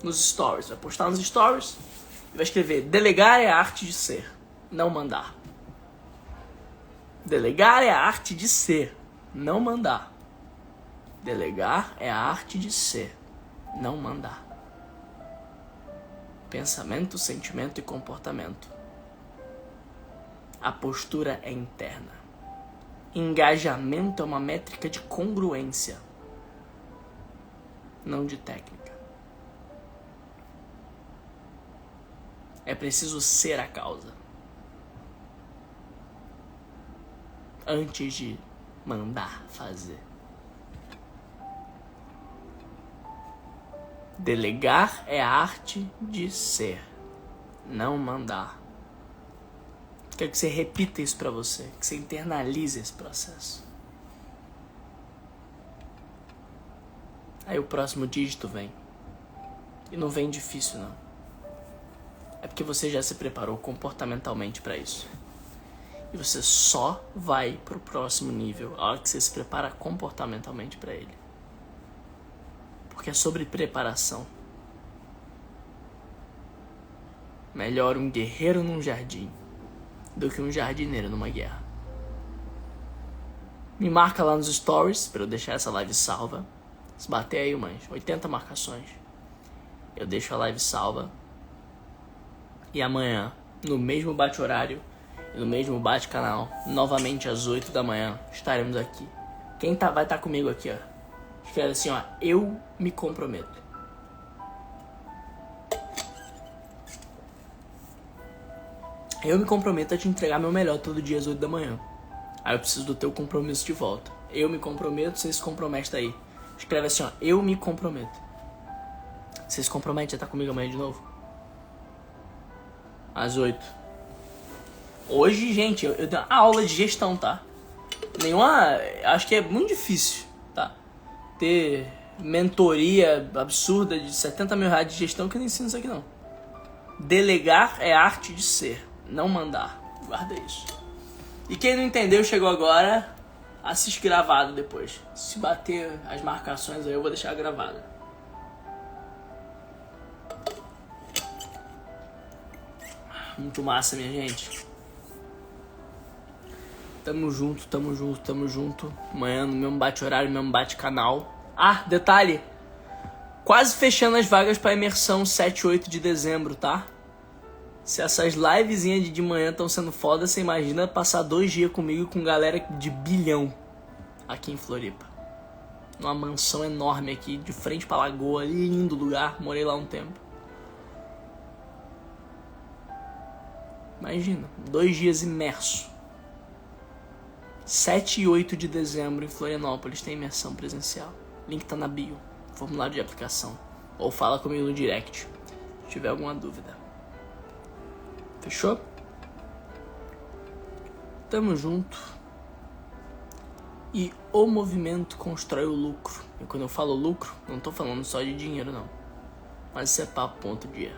nos stories, vai postar nos stories e vai escrever: delegar é a arte de ser, não mandar. Delegar é a arte de ser, não mandar. Delegar é a arte de ser, não mandar. Pensamento, sentimento e comportamento. A postura é interna. Engajamento é uma métrica de congruência, não de técnica. É preciso ser a causa antes de mandar fazer. Delegar é a arte de ser, não mandar. Quero que você repita isso pra você, que você internalize esse processo. Aí o próximo dígito vem. E não vem difícil, não. É porque você já se preparou comportamentalmente pra isso. E você só vai pro próximo nível a hora que você se prepara comportamentalmente pra ele. Porque é sobre preparação. Melhor um guerreiro num jardim do que um jardineiro numa guerra. Me marca lá nos stories pra eu deixar essa live salva. Se bater aí, mãe, 80 marcações, eu deixo a live salva. E amanhã, no mesmo bate-horário e no mesmo bate-canal, novamente às 8 da manhã, estaremos aqui, Quem vai estar comigo aqui, ó? Escreve assim, ó. Eu me comprometo. Eu me comprometo a te entregar meu melhor todo dia às 8 da manhã. Aí eu preciso do teu compromisso de volta. Eu me comprometo, você se compromete aí. Escreve assim, ó. Eu me comprometo. Você se compromete a estar comigo amanhã de novo? Às 8. Hoje, gente, eu tenho uma aula de gestão, tá? Acho que é muito difícil, tá? Ter mentoria absurda de 70 mil reais de gestão que eu não ensino isso aqui, não. Delegar é arte de ser, não mandar. Guarda isso. E quem não entendeu, chegou agora, assiste gravado depois. Se bater as marcações aí, eu vou deixar gravado. Muito massa, minha gente. Tamo junto, tamo junto, tamo junto. Amanhã no mesmo bate-horário, mesmo bate-canal. Ah, detalhe. Quase fechando as vagas pra imersão 7 e 8 de dezembro, tá? Se essas livezinhas de manhã estão sendo foda, você imagina passar 2 dias comigo com galera de bilhão aqui em Floripa. Numa mansão enorme aqui, de frente pra lagoa, lindo lugar. Morei lá um tempo. Imagina, 2 dias imerso. 7 e 8 de dezembro em Florianópolis tem imersão presencial. Link tá na bio, formulário de aplicação. Ou fala comigo no direct, se tiver alguma dúvida. Fechou? Tamo junto. E o movimento constrói o lucro. E quando eu falo lucro, não tô falando só de dinheiro, não. Mas isso é papo ponto dia.